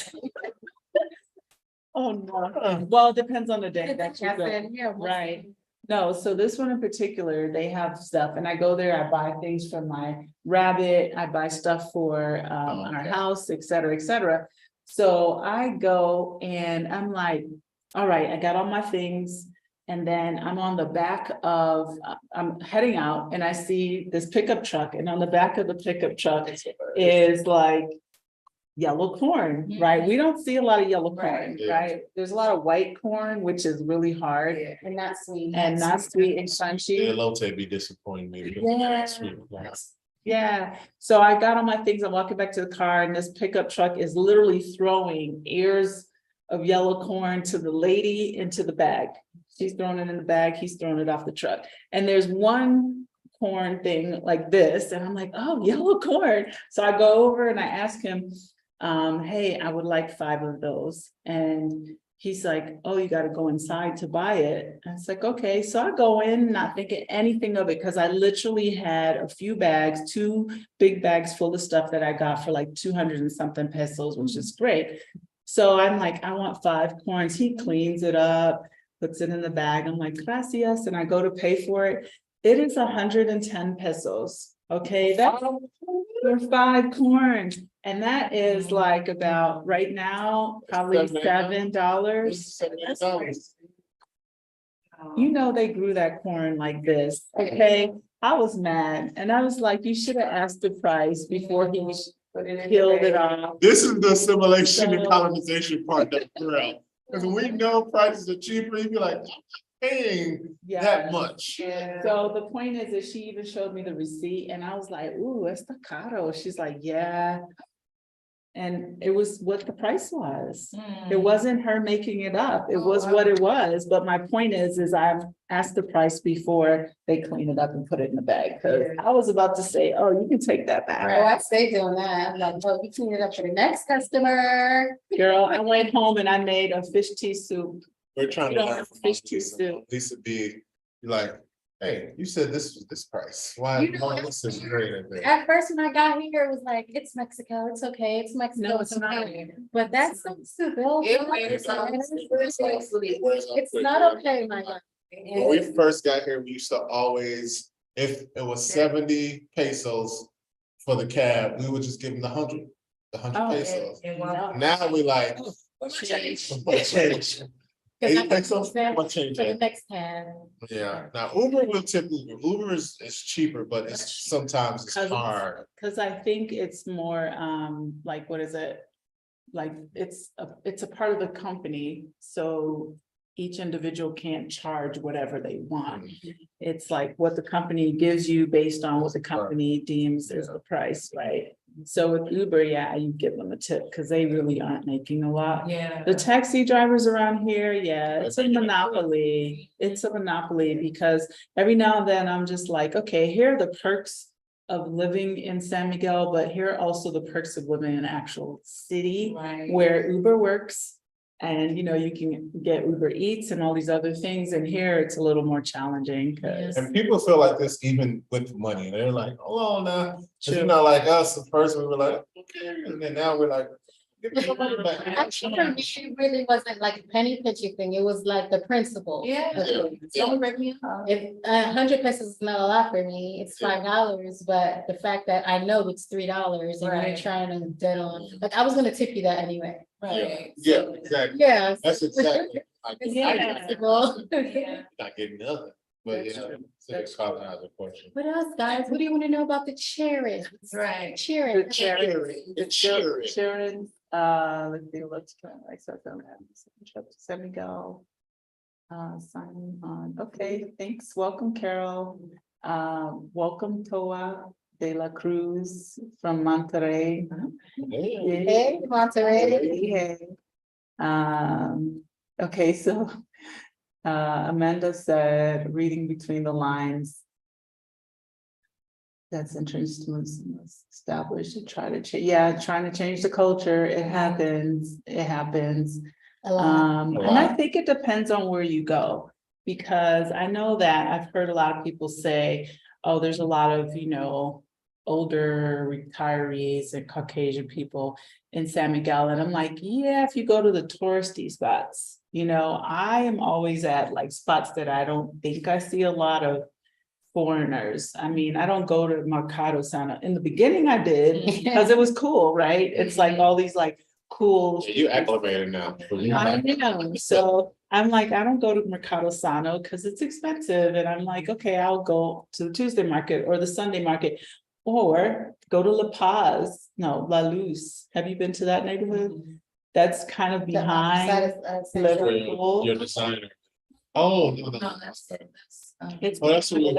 Oh, no. Well, it depends on the day. That's I just it. said, yeah, Right. No, so this one in particular, they have stuff and I go there, I buy things from my rabbit, I buy stuff for our house, et cetera, et cetera. So I go and I'm like, all right, I got all my things. And then I'm on the back of, I'm heading out and I see this pickup truck, and on the back of the pickup truck is like yellow corn, right? We don't see a lot of yellow corn, right? There's a lot of white corn, which is really hard and not sweet. and not sweet and The crunchy. elote be disappointing me. Yeah. Yeah, so I got all my things, I'm walking back to the car and this pickup truck is literally throwing ears of yellow corn to the lady into the bag. She's throwing it in the bag, he's throwing it off the truck. And there's one corn thing like this, and I'm like, oh, yellow corn. So I go over and I ask him, hey, I would like 5 of those. And he's like, oh, you got to go inside to buy it. And it's like, okay. So I go in, not thinking anything of it, because I literally had a few bags, 2 big bags full of stuff that I got for like 200 and something pesos, which is great. So I'm like, I want 5 corns. He cleans it up, puts it in the bag. I'm like, gracias. And I go to pay for it. It is 110 pesos. Okay, that's for 5 corn. And that is like about right now, probably $7. You know, they grew that corn like this. Okay, I was mad and I was like, you should have asked the price before he peeled it off. This is the assimilation and So- colonization part that's real. Because we know prices are cheaper, you be like, I'm paying Yeah. that much. So the point is she even showed me the receipt and I was like, ooh, it's the caro. She's like, yeah. And it was what the price was. It wasn't her making it up. It was what it was. But my point is I've asked the price before they clean it up and put it in the bag. Cause I was about to say, oh, you can take that Oh, back. I stay doing that. I'm like, oh, you clean it up for the next customer. Girl, I went home and I made a fish tea soup. We're trying You to don't learn have from fish Lisa. too. Lisa be like, hey, you said this was this price. Why? You know, why this is greater than? At first, when I got here, it was like, it's Mexico, it's okay, it's Mexico. No, it's not. okay. But that's so stupid. It's It's not okay, my God. When we first got here, we used to always, if it was 70 pesos for the cab, we would just give them the 100 Oh, pesos. No. Now we like, what change? 8 pesos, what change? For the next time. Yeah, now Uber will tip Uber. Uber is cheaper, but it's sometimes it's Cause hard. Cause I think it's more, like, what is it? Like, it's a part of the company, so each individual can't charge whatever they want. It's like what the company gives you based on what the company deems is the price, right? So with Uber, yeah, you give them a tip because they really aren't making a lot. Yeah. The taxi drivers around here, yeah, it's a monopoly. It's a monopoly because every now and then I'm just like, okay, here are the perks of living in San Miguel, but here are also the perks of living in an actual city Right. where Uber works. And, you know, you can get Uber Eats and all these other things. And here it's a little more challenging because. And people feel like this even with money. They're like, hold on now. 'Cause True. you know, like us, at first we were like, okay, and then now we're like, give me some money back. Actually, for me, it really wasn't like a penny pinching thing. It was like the principle. Yeah. If 100 pesos is not a lot for me, it's $5, but the fact that I know it's $3 and Right. you're trying to dead on, like, I was gonna tip you that anyway. Right. Yeah, exactly. Yeah. That's exactly. Like, Yeah. Yeah. not getting nothing, but That's yeah, true. it's a colonizer question. What else, guys? What do you want to know about the cherries? Right. Cherries. It's cherry. Sharon, let's see, let's try, like, so San Miguel. Signing on. Okay, thanks. Welcome, Carol. Welcome, Toa de la Cruz from Monterrey. Hey, Monterey. Hey. Okay, so Amanda said, reading between the lines. That's interesting. Established and try to change. Yeah, trying to change the culture. It happens. It happens. A lot. And I think it depends on where you go, because I know that I've heard a lot of people say, oh, there's a lot of, older retirees and Caucasian people in San Miguel. And I'm like, yeah, if you go to the touristy spots, I am always at like spots that I don't think I see a lot of foreigners. I mean, I don't go to Mercado Sana. In the beginning I did, because it was cool, right? It's like all these like cool. You acclimated now. I know. So I'm like, I don't go to Mercado Sano because it's expensive. And I'm like, okay, I'll go to the Tuesday market or the Sunday market, or go to La Paz. No, La Luz. Have you been to that neighborhood? That's kind of behind Liverpool. Your designer. Oh, no, no. No, that's it. It's Well, that's what we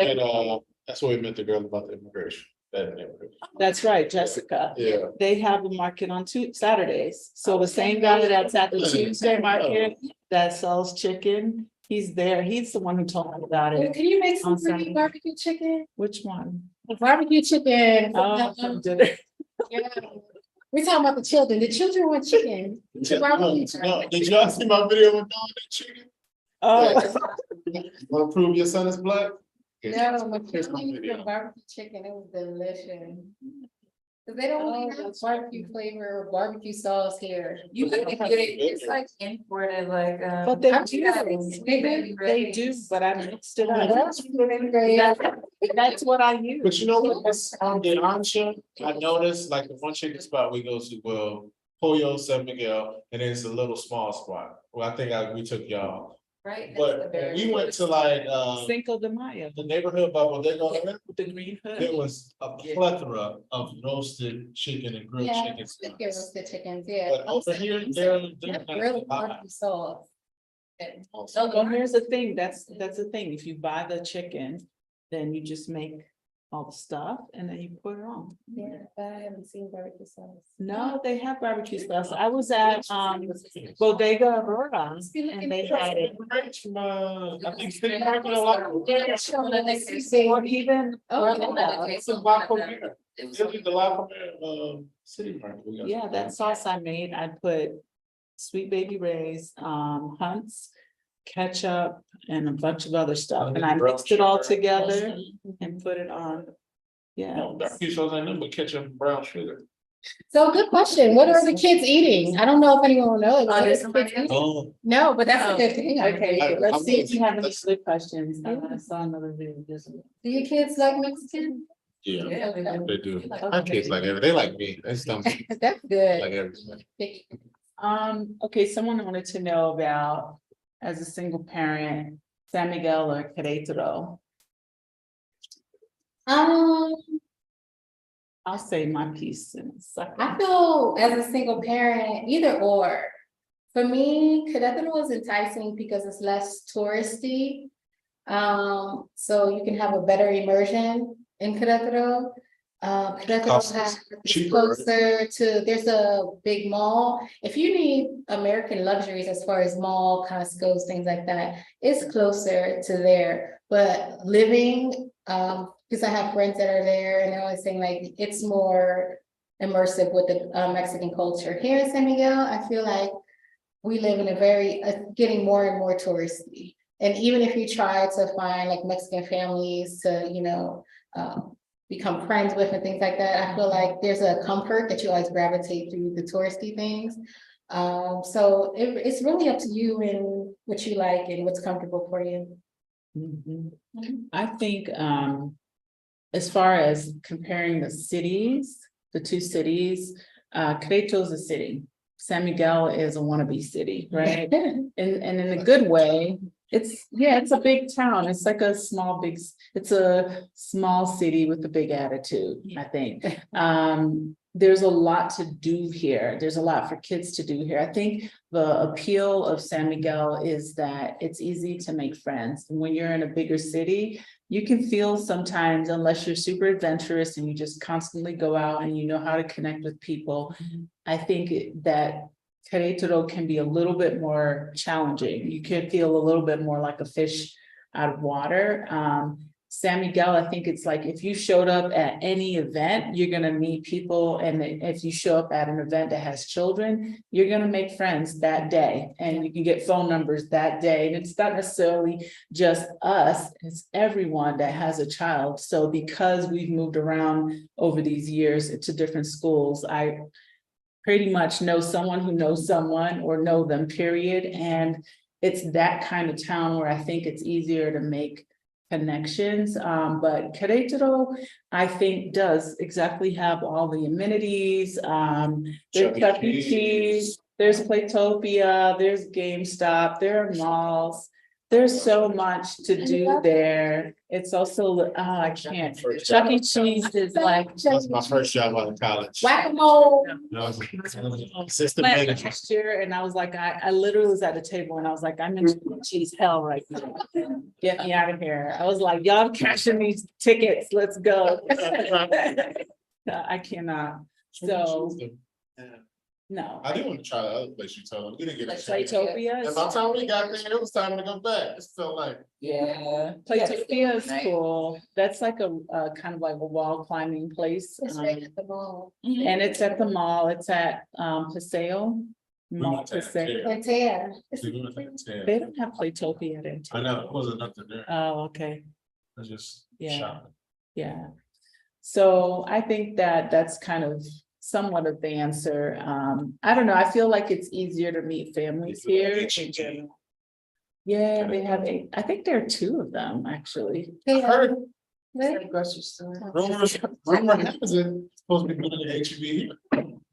met the girl about the immigration. That neighborhood. That's right, Jessica. Yeah. They have a market on Saturdays. So the same guy that's at the Tuesday market that sells chicken, he's there. He's the one who told me about it. Can you make some On pretty Saturday. barbecue chicken? Which one? Barbecue chicken. Oh, from dinner. Yeah. We're talking about the children. The children want chicken. No, did y'all see my video with Dawn that chicken? Oh, Want to prove your son is black? No, my Here's my children video. eat barbecue chicken. It was delicious. Cause they don't really have barbecue flavor or barbecue sauce here. You could get it, it's like imported, like, but they I'm do, sure they do, but I mixed it up. That's really great. That's what I use. But you know what, the ancha, I noticed, like the one chicken spot we go to, well, Pollo San Miguel, and then it's a little small spot. Well, I think we took y'all, right? but we went to like, Cinco de Mayo the neighborhood bubble, they go, with the green hood. there was a plethora of roasted chicken and grilled Yeah, chickens. I get roasted chickens, yeah. But over here, they're not Grilled a lot. barbecue sauce. Well, here's the thing, that's the thing, if you buy the chicken, then you just make all the stuff and then you put it on. Yeah, but I haven't seen barbecue sauce. No, they have barbecue sauce. I was at Bodega Aurora and they had it. I think City Market a lot. Or even, It's a La Pomera. It's the La Pomera, City Market. We got- yeah, that sauce I made, I put Sweet Baby Ray's, Hunt's, ketchup, and a bunch of other stuff, and I mixed it all together and put it on. Yeah. No, barbecue sauce ain't nothing but ketchup and brown sugar. So good question. What are the kids eating? I don't know if anyone will know. What there's are the kids somebody eating? Oh. No, but that's a good thing. Okay, let's I'm see if gonna- you have any good questions. I saw another video. Do your kids like Mexican? Yeah, Yeah, they do. My kids like everything. They like me. They just don't That's good. like everything. Okay, someone wanted to know about, as a single parent, San Miguel or Querétaro. I'll say my piece in a second. I feel as a single parent, either or. For me, Querétaro was enticing because it's less touristy. So you can have a better immersion in Querétaro. Querétaro Cost has is it's cheaper, right? closer to, there's a big mall. If you need American luxuries as far as mall, Costco's, things like that, it's closer to there. But living, because I have friends that are there and they're always saying like, it's more immersive with the Mexican culture. Here in San Miguel, I feel like we live in a very, getting more and more touristy. And even if you try to find like Mexican families to, become friends with and things like that, I feel like there's a comfort that you always gravitate through the touristy things. So it's really up to you and what you like and what's comfortable for you. Mhm. I think, as far as comparing the cities, the two cities, Querétaro is a city. San Miguel is a wannabe city, right? And in a good way, it's a big town. It's like it's a small city with a big attitude, I think. there's a lot to do here. There's a lot for kids to do here. I think the appeal of San Miguel is that it's easy to make friends. When you're in a bigger city, you can feel sometimes, unless you're super adventurous and you just constantly go out and you know how to connect with people, I think that Querétaro can be a little bit more challenging. You can feel a little bit more like a fish out of water. San Miguel, I think it's like if you showed up at any event, you're gonna meet people, and if you show up at an event that has children, you're gonna make friends that day, and you can get phone numbers that day. And it's not necessarily just us, it's everyone that has a child. So because we've moved around over these years to different schools, I pretty much know someone who knows someone or know them, period. And it's that kind of town where I think it's easier to make connections, but Querétaro, I think, does exactly have all the amenities. There's Chuck E. Cheese, there's Playtopia, there's GameStop, there are malls. There's so much to do there. It's also, I can't. Chuck E. Cheese is like. That's my first job out of college. Whack-a-mole. Assistant manager. Last year, and I was like, I literally was at the table and I was like, I'm in Chuck E. Cheese hell right now. Get me out of here. I was like, y'all cashing these tickets, let's go. I cannot, so, no. I do want to try the other place you told me. We didn't get Like a chance. Playtopia. And by the time we got there, it was time to go back. It felt like. Yeah, Playtopia is Right. cool. That's like a kind of like a wall climbing place. It's right at the mall. And it's at the mall. It's at Paseo. Mall went to Paseo. It's here. They don't have Playtopia there. I know, it wasn't nothing there. Oh, okay, I was just Yeah. shopping. yeah. So I think that that's kind of somewhat of the answer. I don't know. I feel like it's easier to meet families here in general. Yeah, they have I think there are two of them, actually. They heard- have- Really? Grocery store. Rumor has it supposed to be going to HEB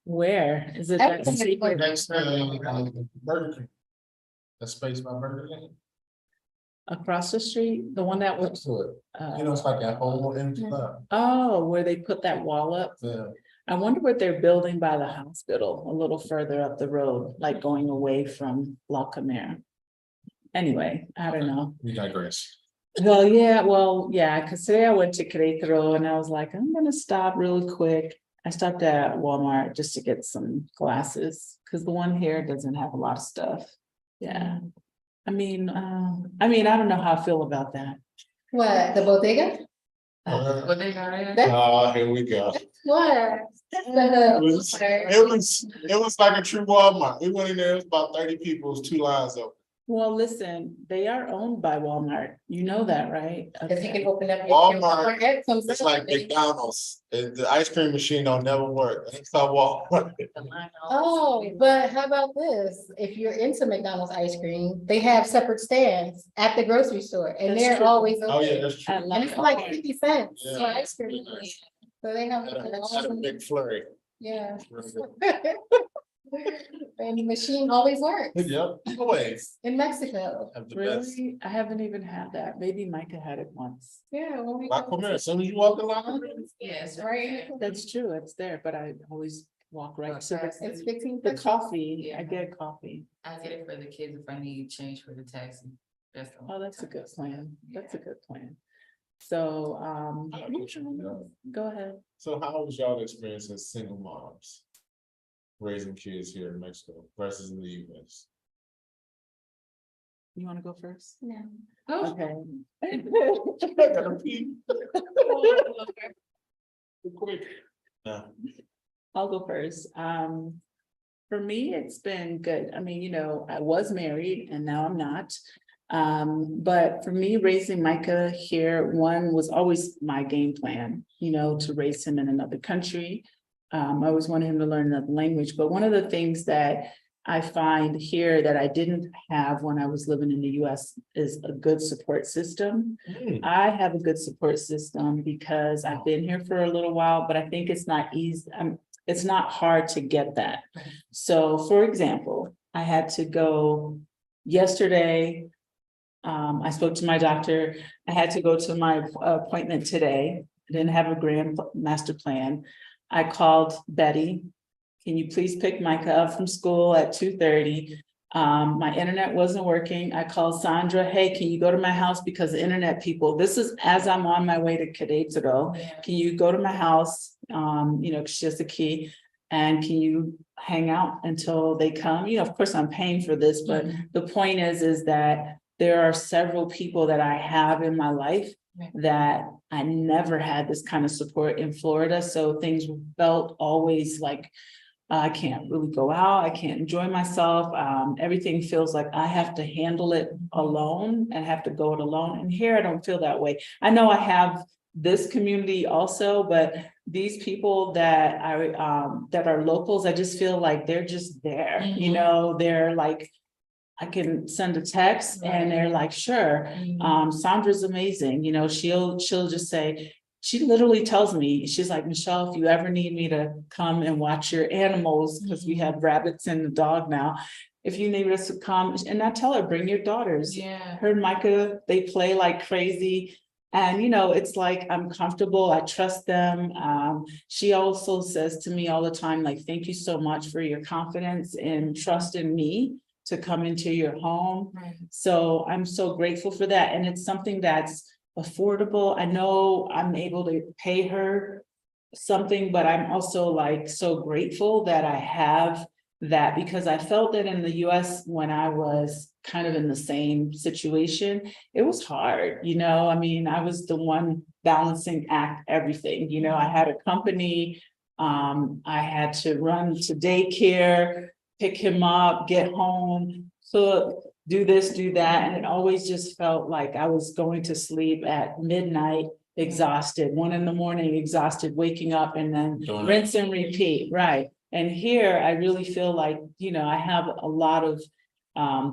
Where is it? Everything That is secret? next Burger King. That space by Burger King. Across the street, the one that was, Next to it. You know, it's like that whole empty lot. oh, where they put that wall up. Yeah. I wonder what they're building by the hospital, a little further up the road, like going away from La Camera. Anyway, I don't know. We digress. Well, yeah, because today I went to Querétaro and I was like, I'm gonna stop really quick. I stopped at Walmart just to get some glasses, because the one here doesn't have a lot of stuff. Yeah. I mean, I don't know how I feel about that. What, the bodega? What they got in? That's Here we go. what? It was like a true Walmart. We went in there, it was about 30 people, it was 2 lines open. Well, listen, they are owned by Walmart. You know that, right? Cause you can open up. Walmart, It's It's like McDonald's. The ice cream machine don't never work. It's not Walmart. Oh, but how about this? If you're into McDonald's ice cream, they have separate stands at the grocery store and That's they're true. always Oh, yeah, open. that's true. I love And it's like Walmart. 50 cents Yeah. for ice cream. So they have. Had a big flurry. Yeah. And the machine always works Yep, always. in Mexico. Have the best. Really? I haven't even had that. Maybe Micah had it once. Yeah. when we Like, go- come here, as soon as you walk the line. Yes, Right. That's true. It's there, but I always walk right to It's 15. the coffee. I get coffee. I get it for the kids if I need change for the taxi. That's the Oh, that's a good plan. That's a good plan. So, go ahead. So how was y'all experience as single moms? Raising kids here in Mexico versus in the US? You want to go first? No. Okay. No. I'll go first. For me, it's been good. I mean, I was married and now I'm not. But for me, raising Micah here, one was always my game plan, to raise him in another country. I always wanted him to learn another language, but one of the things that I find here that I didn't have when I was living in the US is a good support system. I have a good support system because I've been here for a little while, but I think it's not easy. It's not hard to get that. So for example, I had to go yesterday. I spoke to my doctor. I had to go to my appointment today. I didn't have a grand master plan. I called Betty. Can you please pick Micah up from school at 2:30? My internet wasn't working. I called Sandra, hey, can you go to my house because the internet people, this is as I'm on my way to Karencita. Can you go to my house? She has the key. And can you hang out until they come? Of course, I'm paying for this, but the point is that there are several people that I have in my life that I never had this kind of support in Florida. So things felt always like I can't really go out. I can't enjoy myself. Everything feels like I have to handle it alone and have to go it alone. And here I don't feel that way. I know I have this community also, but these people that that are locals, I just feel like they're just there. They're like, I can send a text and they're like, sure. Sandra's amazing. She'll just say, she literally tells me, she's like, Michelle, if you ever need me to come and watch your animals, because we have rabbits and a dog now, if you need us to come, and I tell her, bring your daughters. Her and Micah, they play like crazy. And, it's like, I'm comfortable. I trust them. She also says to me all the time, like, thank you so much for your confidence and trust in me to come into your home. So I'm so grateful for that. And it's something that's affordable. I know I'm able to pay her something, but I'm also like so grateful that I have that, because I felt that in the US when I was kind of in the same situation, it was hard. I was the one balancing act everything. I had a company, I had to run to daycare, pick him up, get home, cook, do this, do that. And it always just felt like I was going to sleep at midnight, exhausted, 1 a.m, exhausted, waking up and then rinse and repeat. Right. And here I really feel like, I have a lot of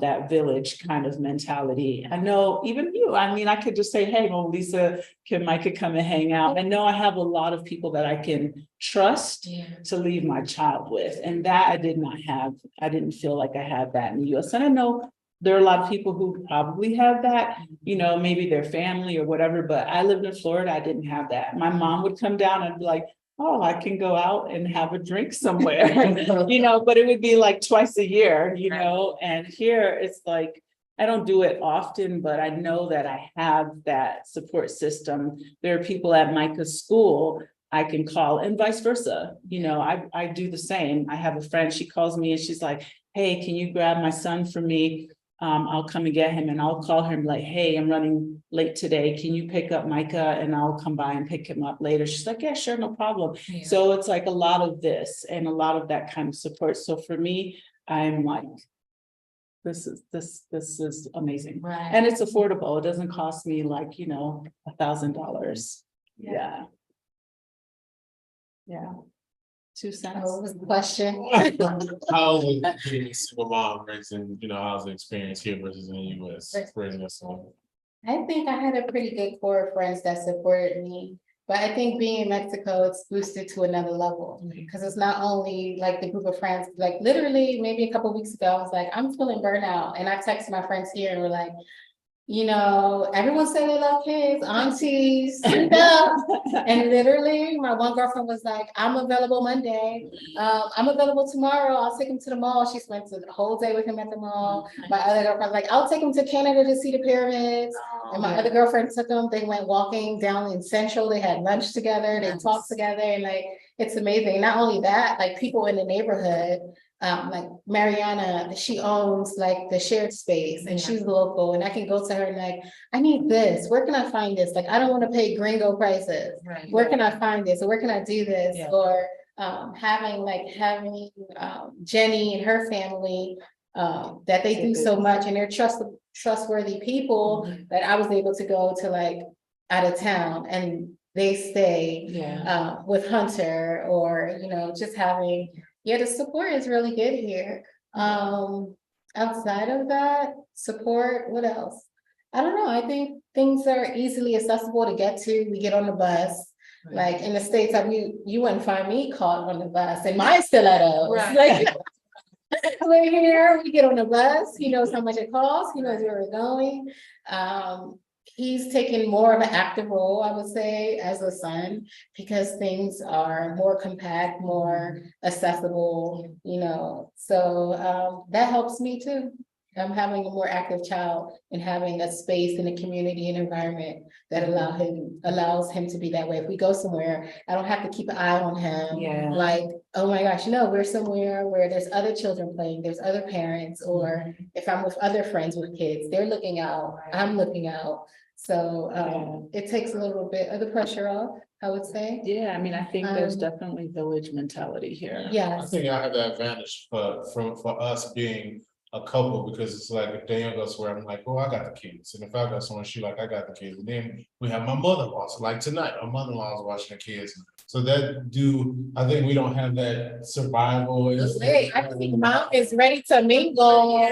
that village kind of mentality. I know even you, I could just say, hey, well, Lisa, can Micah come and hang out? I know I have a lot of people that I can trust to leave my child with. And that I did not have. I didn't feel like I had that in the US. And I know there are a lot of people who probably have that, maybe their family or whatever, but I lived in Florida. I didn't have that. My mom would come down and be like, oh, I can go out and have a drink somewhere, but it would be like twice a year, and here it's like, I don't do it often, but I know that I have that support system. There are people at Micah's school I can call and vice versa. I do the same. I have a friend, she calls me and she's like, hey, can you grab my son for me? I'll come and get him, and I'll call him like, hey, I'm running late today. Can you pick up Micah? And I'll come by and pick him up later. She's like, yeah, sure, no problem. So it's like a lot of this and a lot of that kind of support. So for me, I'm like, this is amazing. And it's affordable. It doesn't cost me like, $1,000. Yeah. 2 cents. What was the question? How was being a single mom raising, how's the experience here versus in the US raising a son? I think I had a pretty good core of friends that supported me, but I think being in Mexico, it's boosted to another level, because it's not only like the group of friends, like literally maybe a couple of weeks ago, I was like, I'm feeling burnout. And I texted my friends here and we're like, everyone said they love kids, aunties, and literally my one girlfriend was like, I'm available Monday. I'm available tomorrow. I'll take him to the mall. She spent the whole day with him at the mall. My other girlfriend was like, I'll take him to Canada to see the pyramids. And my other girlfriend took them. They went walking down in Central. They had lunch together. They talked together. And like, it's amazing. Not only that, like people in the neighborhood, like Mariana, she owns like the shared space and she's local, and I can go to her and like, I need this. Where can I find this? Like, I don't want to pay gringo prices. Where can I find this? Or where can I do this? Or having Jenny and her family that they do so much, and they're trustworthy people that I was able to go to like out of town and they stay with Hunter, or just having the support is really good here. Outside of that support, what else? I don't know. I think things are easily accessible to get to. We get on the bus. Like in the States, you wouldn't find me caught on the bus, and my stilettos. Like, we're here, we get on the bus. He knows how much it costs. He knows where we're going. He's taken more of an active role, I would say, as a son, because things are more compact, more accessible, so that helps me too. I'm having a more active child and having a space in a community and environment that allows him to be that way. If we go somewhere, I don't have to keep an eye on him. Yeah. Like, oh my gosh, we're somewhere where there's other children playing, there's other parents, or if I'm with other friends with kids, they're looking out, I'm looking out. So it takes a little bit of the pressure off, I would say. Yeah, I mean, I think there's definitely village mentality here. I Yes, think I have the advantage for us being a couple, because it's like if Daniel goes where I'm like, oh, I got the kids. And if I got someone, she like, I got the kids. And then we have my mother-in-law. So like tonight, my mother-in-law is watching the kids. So I think we don't have that survival. hey, I think mom is ready to mingle.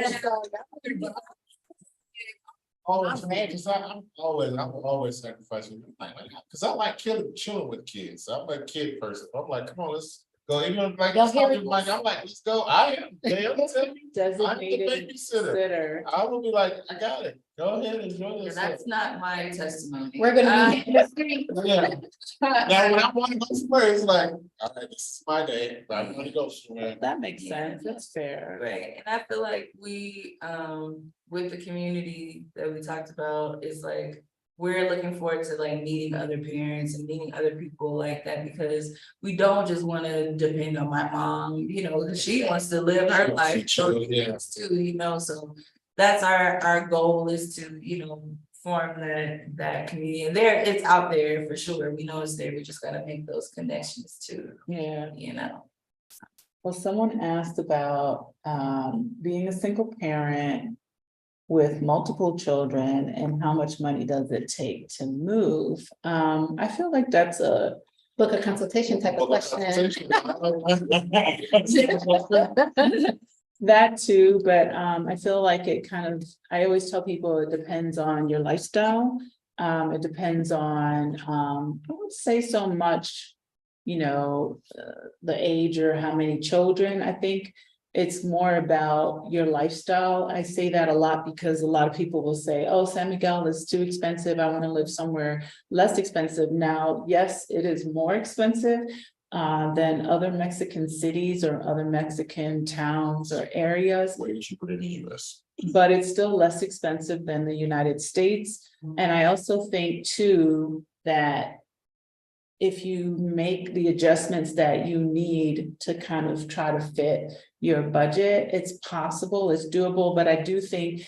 Always, because I'm always sacrificing, because I like chilling with kids. I'm a kid person. I'm like, come on, let's go. Even like, Y'all hear me? I'm like, let's go. I am. Damn, I'm the Designated babysitter. sitter. I will be like, I got it. Go ahead and enjoy And yourself. that's not my testimony. We're gonna be. Yeah. Now, when I want to go somewhere, it's like, all right, this is my day. I'm gonna go somewhere. That makes sense. That's fair. Right, and I feel like we, with the community that we talked about, is like, we're looking forward to like meeting other parents and meeting other people like that, because we don't just want to depend on my mom, 'cause she wants to live her life. So Yeah. too, so that's our goal, is to, form that community. And it's out there for sure. We know it's there. We just gotta make those connections too, Yeah. Well, someone asked about being a single parent with multiple children and how much money does it take to move? I feel like that's a Book a consultation type of question. that too, but I feel like I always tell people it depends on your lifestyle. It depends on, I wouldn't say so much, the age or how many children. I think it's more about your lifestyle. I say that a lot because a lot of people will say, oh, San Miguel is too expensive. I want to live somewhere less expensive. Now, yes, it is more expensive than other Mexican cities or other Mexican towns or areas. Way cheaper than the US. But it's still less expensive than the United States. And I also think too, that if you make the adjustments that you need to kind of try to fit your budget, it's possible, it's doable, but I do think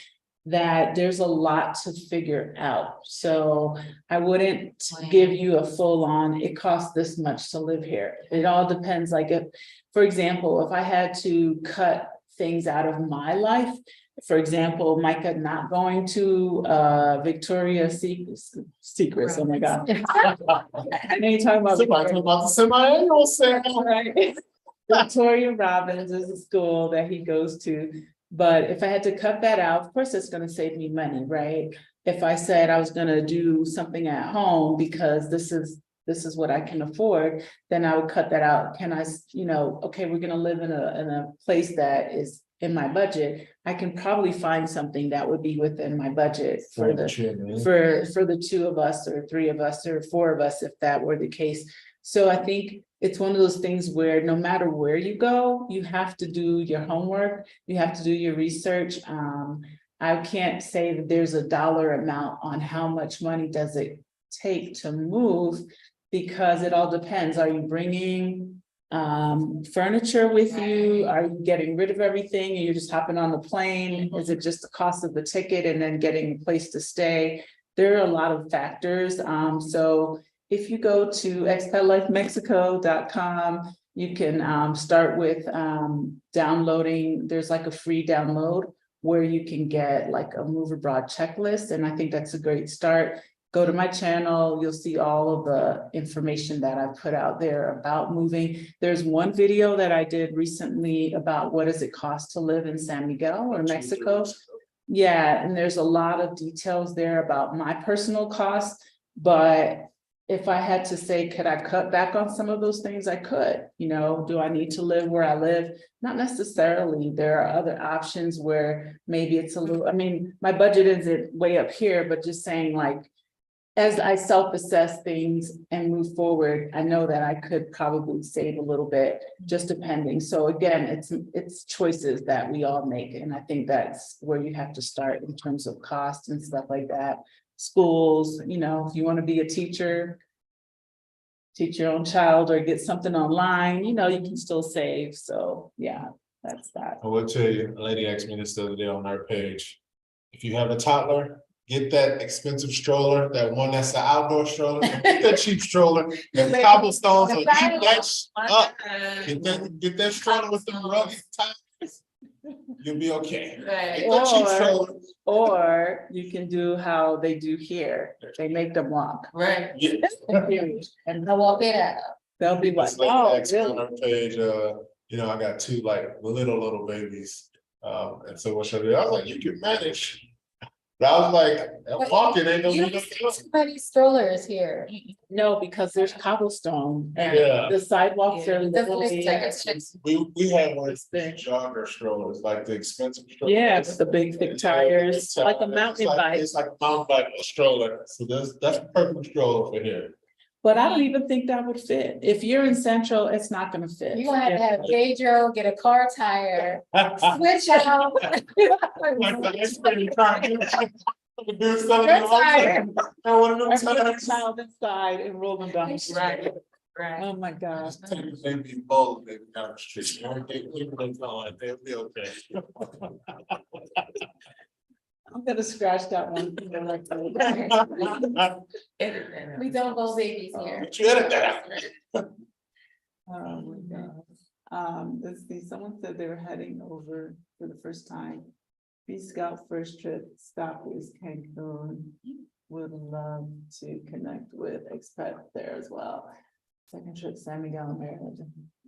that there's a lot to figure out. So I wouldn't give you a full on, it costs this much to live here. It all depends. Like if, for example, if I had to cut things out of my life, for example, Micah not going to Victoria's Secrets. Oh my God. I know you're talking about the semi-annual sale. right? Victoria Robbins is a school that he goes to. But if I had to cut that out, of course, it's going to save me money, right? If I said I was going to do something at home because this is what I can afford, then I would cut that out. Can I, okay, we're going to live in a place that is in my budget. I can probably find something that would be within my budget for the two of us or three of us or four of us, if that were the case. So I think it's one of those things where no matter where you go, you have to do your homework, you have to do your research. I can't say that there's a dollar amount on how much money does it take to move, because it all depends. Are you bringing furniture with you? Are you getting rid of everything and you're just hopping on the plane? Is it just the cost of the ticket and then getting a place to stay? There are a lot of factors. So if you go to expatlifemexico.com, you can start with downloading. There's like a free download where you can get like a move abroad checklist. And I think that's a great start. Go to my channel, you'll see all of the information that I put out there about moving. There's one video that I did recently about what does it cost to live in San Miguel or Mexico. Yeah, and there's a lot of details there about my personal costs, but if I had to say, could I cut back on some of those things? I could, do I need to live where I live? Not necessarily. There are other options where maybe it's a little, my budget isn't way up here, but just saying like, as I self-assess things and move forward, I know that I could probably save a little bit, just depending. So again, it's choices that we all make. And I think that's where you have to start in terms of cost and stuff like that. Schools, if you want to be a teacher, teach your own child or get something online, you can still save. So yeah, that's that. I will tell you, a lady asked me this the other day on our page. If you have a toddler, get that expensive stroller, that one that's the outdoor stroller, get that cheap stroller, and cobblestones, or keep that up. Get that stroller with the rugged tires. You'll be okay. Right. Get that cheap stroller. Or you can do how they do here. They make them walk. Right. Yeah. And I walk it out. they'll be like, This lady oh, asked me on really? our page, I got two like little babies. And so what should I do? I was like, you can manage. But I was like, walking ain't gonna You be don't no see good. too many strollers here. No, because there's cobblestone and Yeah. the sidewalks are Doesn't literally. make sense. We had one of This thing. these jogger strollers, like the expensive strollers. Yeah, with the big thick tires, like a mountain bike. It's like a mountain bike, a stroller. So that's a perfect stroller for here. But I don't even think that would fit. If you're in Central, it's not gonna fit. You're gonna have to have Pedro get a car tire, switch out. I want to Or put a child inside and roll them down the street. Right. Right. Oh my God. Just tell you, they be bold, they be down the street. They'll be okay. I'm gonna scratch that one. Like that. We don't go babies here. But you edit that out. Oh my God. Let's see, someone said they were heading over for the first time. B Scout first trip stop is Cancun. Would love to connect with Expat there as well. Second trip, San Miguel, Maryland.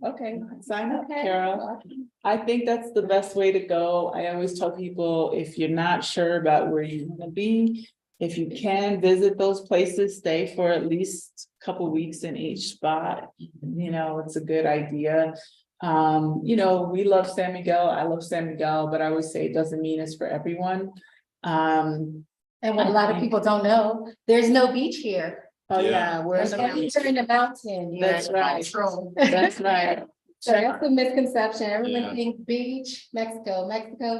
Okay, sign up, Okay. Carol. I think that's the best way to go. I always tell people, if you're not sure about where you want to be, if you can visit those places, stay for at least a couple weeks in each spot. It's a good idea. We love San Miguel. I love San Miguel, but I always say it doesn't mean it's for everyone. And what a lot of people don't know, there's no beach here. Oh, Yeah. yeah, we're There's no beach in the mountain. That's right. That's right. So that's a misconception. Yeah. Everyone thinks beach, Mexico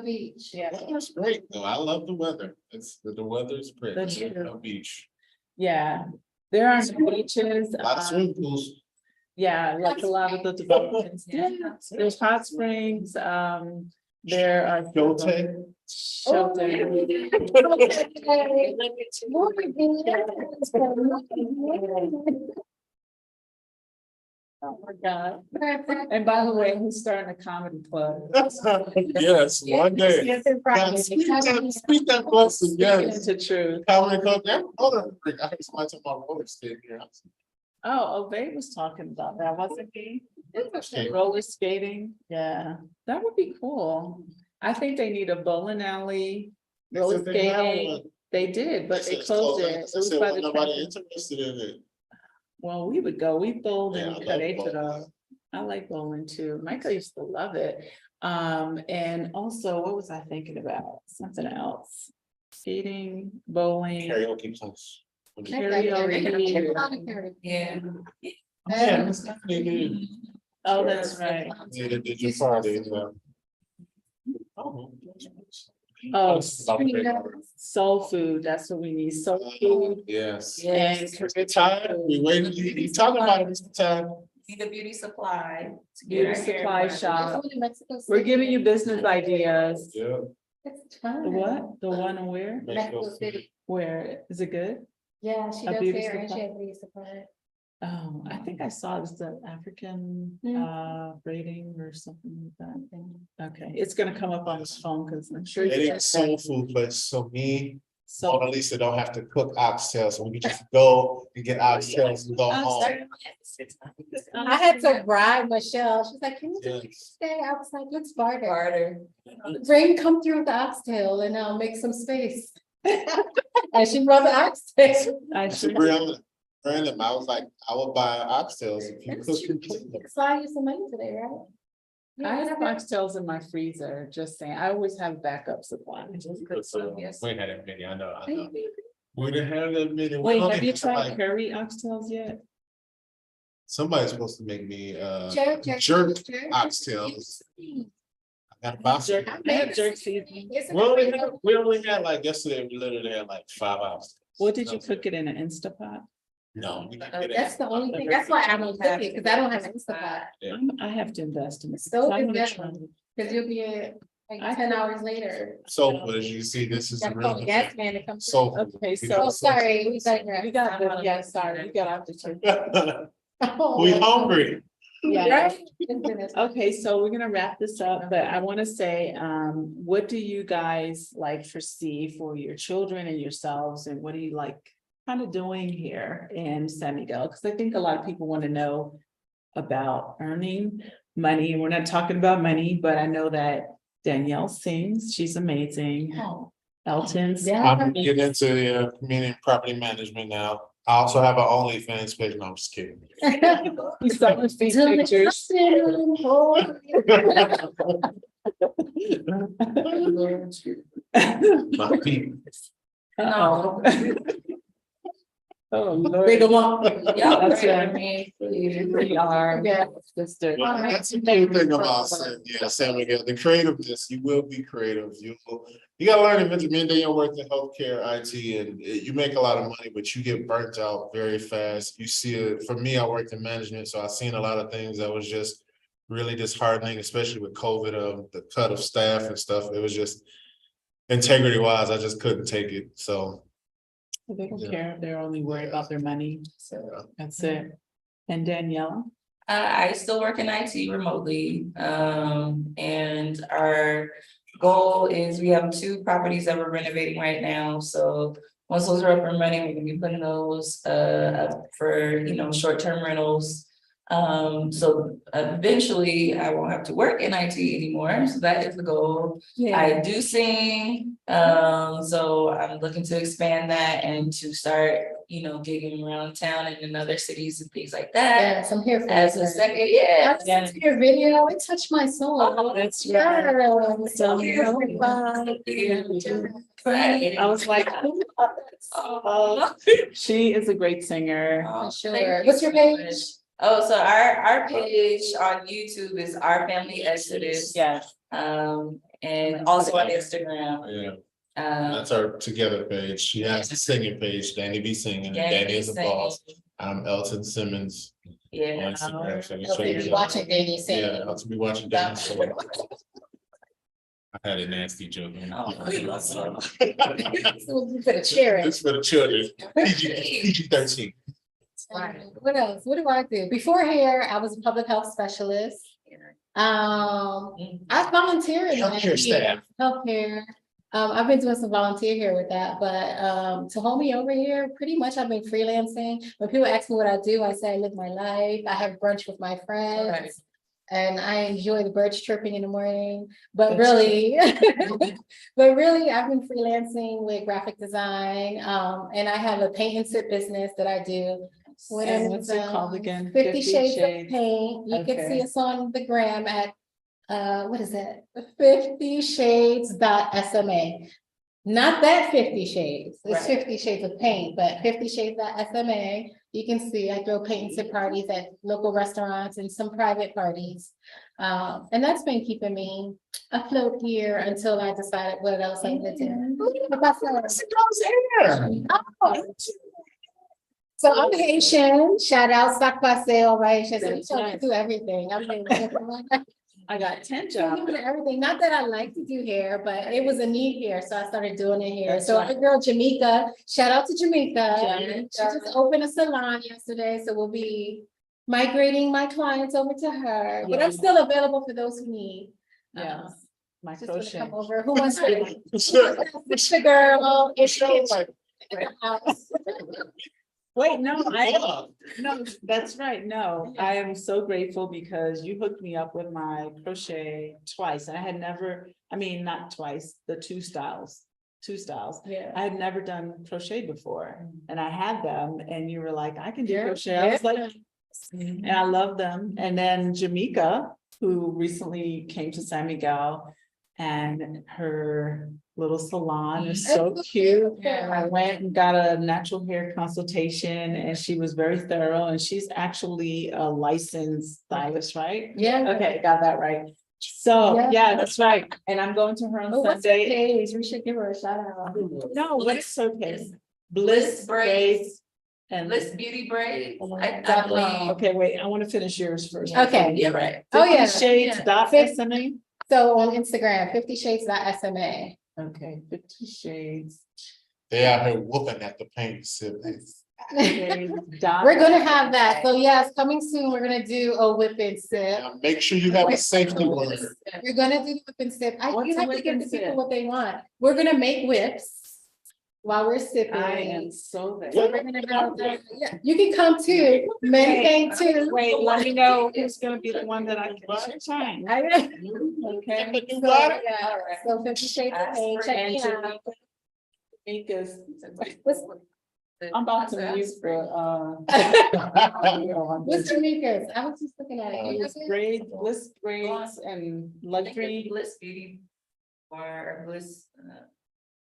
Beach. Yeah. That's great, though. I love the weather. The weather is pretty. That's true. No beach. Yeah, there are no beaches. A lot of swimming pools. Yeah, like a lot of the developments. Yeah, there's hot springs, there are. Shote. Oh my God. And by the way, he's starting a comedy club. Yes, one day. God, speak that blessing, yes. Into truth. Comedy club, that roller rink. I heard somebody talking about roller skating here. Oh, Obey was talking about that, wasn't he? Okay. Roller skating, yeah, that would be cool. I think they need a bowling alley, roller They said they have skating. one. They did, but they closed it. It was by the Nobody traffic. interested in it. Well, we would go, we bowled Yeah, in I love Karencita. bowling. I like bowling too. Michael used to love it. And also, what was I thinking about? Something else. Skating, bowling. Karaoke place. Karaoke. Yeah. Yeah, it's definitely good. Oh, that's right. Yeah, they did your party. Oh. Oh, soul food, that's what we need, soul food. Yes. And Mr. Time, we waited, you talking about it, Mr. Time. Need a beauty supply. to get Beauty our hair supply done. shop. We're giving you business ideas. Yeah. The what? The one where? Mexico City. Where? Is it good? Yeah, she A does beauty hair and she supply? has beauty supply. Oh, I think I saw this, the African braiding or something like that. Okay, it's gonna come up on his phone because I'm sure. It you is soul food place, so me, So. Mona Lisa don't have to cook oxtails, so we can just go and get oxtails and go home. I had to bribe Michelle. She's like, can you just Yes. stay? I was like, let's barter. Barter. Bring, come through with the oxtail and I'll make some space. And she brought the oxtail. I should. Brianna, Random, I was like, I would buy oxtails if you That's cook. true. So I used some money today, right? I Yeah, have oxtails in my freezer, just saying, I always have backup supplies. Yes. We ain't had that many, I know. We didn't have that many. We Wait, only have you had, tried like, curry oxtails yet? Somebody's supposed to make me Jerk, jerk oxtails. I gotta buy some. I have jerk seasoning. We only had like yesterday, we literally had like 5 oxtails. What did you cook it in an Instapot? No. we didn't get it. That's the only thing, that's why I don't cook it, because I don't have Instapot. I have to invest in it. So I'm is gonna that try. one. Cause you'll be at I like 10 hours later. So, but as you can see, this is Gotta really. call the gas man to come. So. Okay, Oh, so sorry, we we got the, yeah, sorry, we got off the turkey. We hungry. Yeah. Yeah. Okay, so we're gonna wrap this up, but I wanna say, what do you guys like foresee for your children and yourselves, and what do you like kind of doing here in San Miguel? Because I think a lot of people want to know about earning money. We're not talking about money, but I know that Danielle sings, she's amazing. Elton's. I'm getting into the community property management now. I also have an OnlyFans page. No, I'm just kidding. He's starting to see pictures. My feet. Oh. Oh, Lord. Bigger one. Y'all That's pray right. for me, We are. Yeah. Sister. That's the main thing about San Miguel, the creativeness. You will be creative. You gotta learn eventually. Me and Daniel worked in healthcare, IT, and you make a lot of money, but you get burnt out very fast. You see it. For me, I worked in management, so I've seen a lot of things that was just really disheartening, especially with COVID, the cut of staff and stuff. It was just integrity wise, I just couldn't take it. So They don't care. They're only worried about their money. So that's it. And Danielle? I still work in IT remotely, and our goal is we have 2 properties that we're renovating right now, so once those are up and running, we're gonna be putting those up for, short-term rentals. So eventually I won't have to work in IT anymore, so that is the goal. I do sing, so I'm looking to expand that and to start, gigging around town and in other cities and things like that. Yes, I'm here for As a that. second, I listened to your video, it touched my soul. Oh, that's Yeah. So, Right. I was like, she is a great singer. Oh, Sure. thank you What's your so page? much. Oh, so our page on YouTube is Our Family Exodus. Yes. And also on Instagram. yeah, Um, that's our together page. She has a singing page, Danny be singing, and Danny is the boss. I'm Elton Simmons on Yeah. Instagram. So Okay, you you watching Danny sing. Yeah, I'll be watching Danny sing. I had a nasty joke. Oh, we love So you for the cheering. It's for the children. PG-13. Right. What else? What do I do? Before here, I was a public health specialist. I volunteer in Healthcare staff. Healthcare. I've been doing some volunteer here with that, but to hold me over here, pretty much I've been freelancing. When people ask me what I do, I say I live my life. I have brunch with my friends. Right. And I enjoy the birds chirping in the morning, but That's really, I've been freelancing with graphic design. And I have a paint and sip business that I do. And what's it called again? 50 Shades of Paint. You can Okay. see us on the gram at, what is it? 50 Shades.SMA. Not that 50 Shades, it's Right. 50 Shades of Paint, but 50 Shades.SMA. You can see I throw paint and sip parties at local restaurants and some private parties. And that's been keeping me afloat here until I decided what else I wanted to do. Oh. So I'm Haitian, shout out Stock by Sale, right? I do everything. I got 10 I'm jobs. doing everything, not that I like to do hair, but it was a need here, so I started doing it here. That's So right. our girl Jamaica, shout out to Jamaica. Jamaica. She just opened a salon yesterday, so we'll be migrating my clients over to her, but I'm Yeah. still available for those who need. Yeah. My Just wanna crochet. come over. Who wants to? It's the girl. It's the house. Wait, no, no, that's right. No, I am so grateful because you hooked me up with my crochet twice. I had never, not twice, the 2 styles. two styles. Yeah. I had never done crochet before, and I had them, and you were like, I can do Yeah, crochet. I was like, yeah. and I love them. And then Jamaica, who recently came to San Miguel, and her little salon is so cute. Yeah. I went and got a natural hair consultation, and she was very thorough, and she's actually a licensed stylist, right? Yeah. Okay, got that right. So, Yeah. yeah, that's right. And I'm going to her on Oh, what's her Sunday. page? We should give her a shout out. No, what's her page? Bliss Bliss Braids. Braids. And Bliss Beauty Braids. I Exactly. believe. okay, wait, I want to finish yours first. Okay. Yeah, right. Oh, yeah. 50 Shades dot SMA. So on Instagram, 50shades.sma. Okay, 50 Shades. They out here whooping at the paint siblings. We're gonna have that. So yes, coming soon, we're gonna do a whip and sip. Now, make sure you have a safety word. We're gonna do the whip and sip. What's You a have to whip give and the people sip? what they want. We're gonna make whips while we're sipping. I am so there. So we're gonna have that. Yeah, you can come too. Men came too. Wait, let me know who's gonna be the one that I can shine. Okay. So, yeah, so 50 Shades of Hay, check And me out. Because What's I'm about to mute for, what's Jamaica's? I was just looking at it. Bliss braids, Bliss braids and luxury. Bliss Beauty or Bliss.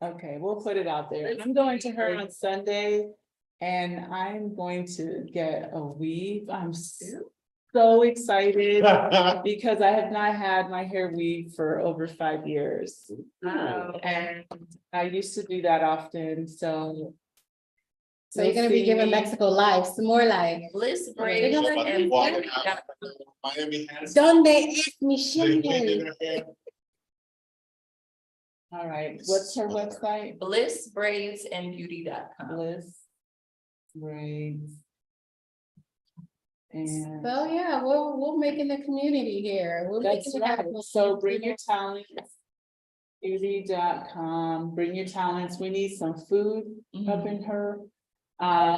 Okay, we'll put it out there. I'm going to her on Sunday, and I'm going to get a weave. I'm so excited because I have not had my hair weaved for over 5 years. And I used to do that often, so. So you're gonna be giving Mexico life, some more life. Bliss They're Braids. gonna and like Walking Beauty. out, Miami has. Donde es mi They get Shelley? in their hair. All right, what's her website? Bliss Braids and Beauty.com. Bliss braids. And So yeah, we're making the community here. We're that's making it right. happen. So bring your talents. Beauty.com, bring your talents. We need some food up in her.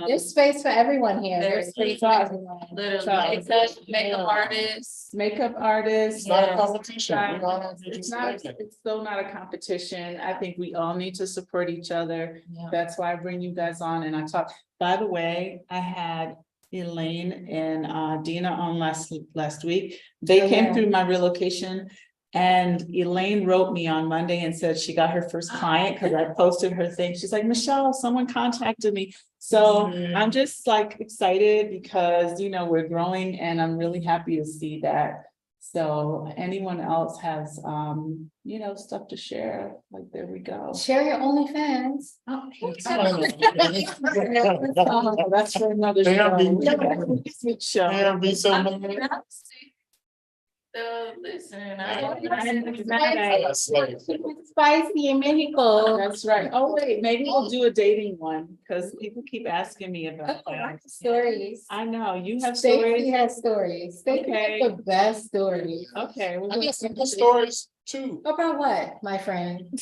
There's space for everyone here. There's space for everyone. Literally, makeup artists. Makeup artists. It's not a yes. competition. We're not- It's not, it's still not a competition. I think we all need to support each other. Yeah. That's why I bring you guys on and I talk. By the way, I had Elaine and Dina on last week. They Oh, came yeah. through my relocation. And Elaine wrote me on Monday and said she got her first client because I posted her thing. She's like, Michelle, someone contacted me. So I'm just like excited because, you know, we're growing and I'm really happy to see that. So anyone else has, you know, stuff to share, like, there we go. Share your OnlyFans. Oh, that's for another Damn, show. Damn, be so mad. So listen, Spicy in Mexico. That's right. Oh, wait, maybe we'll do a dating one because people keep asking me about that. Stories. I know, you have Stacey stories. has stories. Stacey Okay. has the best stories. Okay. we're I gonna- got some good stories too. About what, my friend?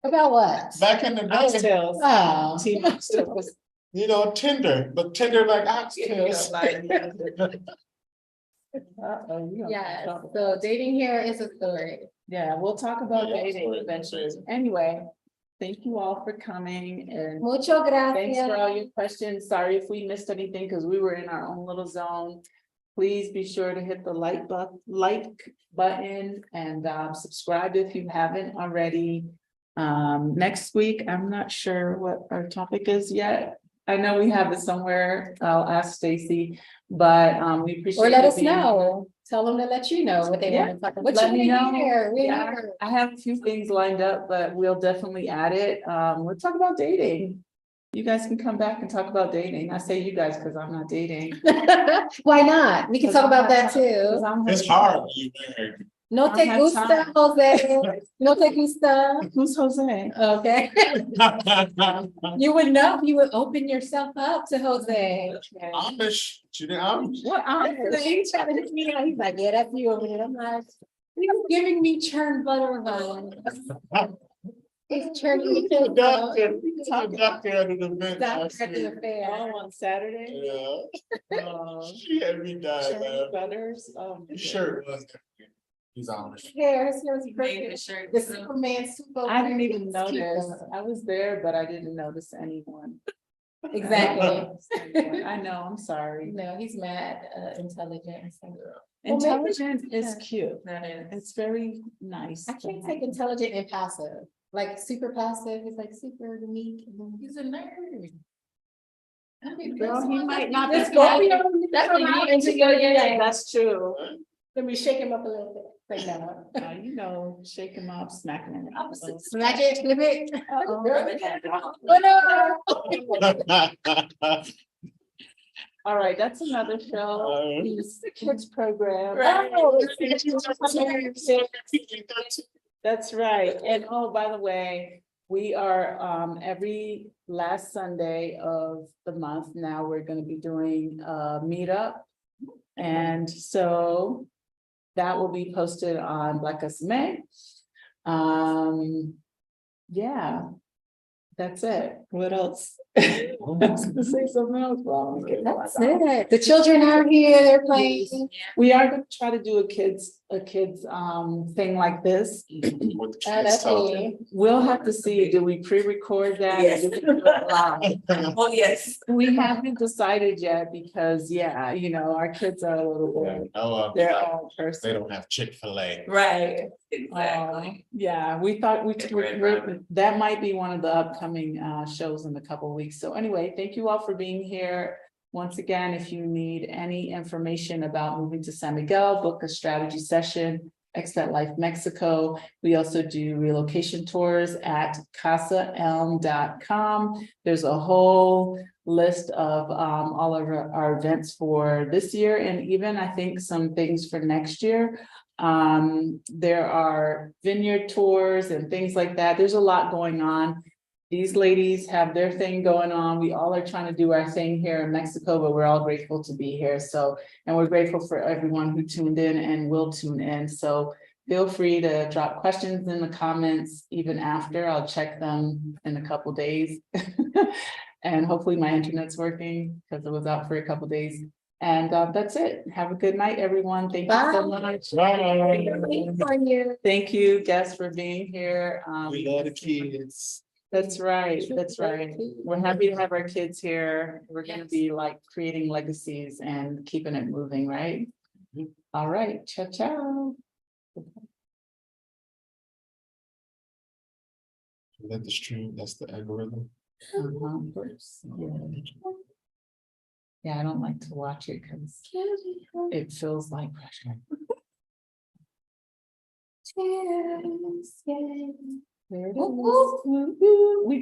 About what? Back in the day, Oxtails. Oh. Team oxtails. you know, Tinder, but Tinder like oxtails. Uh-oh, we don't Yeah, talk about- so dating here is a story. Yeah, we'll talk about Yeah, dating stories. eventually. Anyway, thank you all for coming and Mucho thanks for all gracias. your questions. Sorry if we missed anything because we were in our own little zone. Please be sure to hit the like button and subscribe if you haven't already. Next week, I'm not sure what our topic is yet. I know we have it somewhere. I'll ask Stacy, but we appreciate. Or let you us being here. know. Tell them to let you know what they want to talk about. What Let you me know. want to hear? We're Yeah. here. I have a few things lined up, but we'll definitely add it. We'll talk about dating. You guys can come back and talk about dating. I say you guys because I'm not dating. Why not? We can talk about that 'Cause too. I'm- It's hard when you married. No I te have gusta, time. Jose. No te gusta. Who's Jose? Okay. You would know, you would open yourself up to Jose. Amish, I'm What? So he's trying to hit me out. He's like, yeah, that's you over there. I'm like, he's giving me churned butter vibes. He's churning me. the doctor, the doctor at an event last Doctor at the week. fair. Oh, on Saturday? Yeah, Oh, she had me dying, Cherry man. butters. Oh, my Sure it was. He's on. Hair, his hair was Made perfect. the shirt. The Superman suit over I didn't there. even It's cute, notice. though. I was there, but I didn't notice anyone. Exactly. I know, I'm sorry. No, he's mad, intelligent. So. Intelligent is cute. That is. It's very nice. I can't take intelligent and passive. Like super passive is like super meek. He's a nerd. Girl, he might not This be. Scorpio, that's what I'm into. Yeah, That's true. let me shake him up a little bit. Like no. You know, shake him up, smack him in the elbows. Smack it, flip it. Uh-oh. Oh, no. All right, that's another show. It's the kids program. That's right. And oh, by the way, we are every last Sunday of the month. Now we're going to be doing a meetup. And so that will be posted on Black Assimilation. Yeah, that's it. What else? I was gonna say something else. Well, That's it. The children are here, they're playing. we are going to try to do a kids thing like this. That's me. We'll have to see, do we pre-record that? Yes. Do we do it live? Well, yes. We haven't decided yet because, yeah, you know, our kids are a little bit, they're all They person. don't have Chick-fil-A. Right, exactly. Yeah, we thought Red Robin. that might be one of the upcoming shows in a couple of weeks. So anyway, thank you all for being here. Once again, if you need any information about moving to San Miguel, book a strategy session, Expat Life Mexico. We also do relocation tours at casaelm.com. There's a whole list of all of our events for this year, and even I think some things for next year. There are vineyard tours and things like that. There's a lot going on. These ladies have their thing going on. We all are trying to do our thing here in Mexico, but we're all grateful to be here. So, and we're grateful for everyone who tuned in and will tune in. So feel free to drop questions in the comments even after. I'll check them in a couple days. And hopefully my internet's working because it was out for a couple days. And that's it. Have a good night, everyone. Thank you so much. Thank you, guests, for being here. We love the kids. That's right. That's right. We're happy to have our kids here. We're gonna be like creating legacies and keeping it moving, right? All right, ciao, ciao. Let the stream, that's the algorithm. Of course. Yeah, I don't like to watch it because it feels like pressure. There it is. We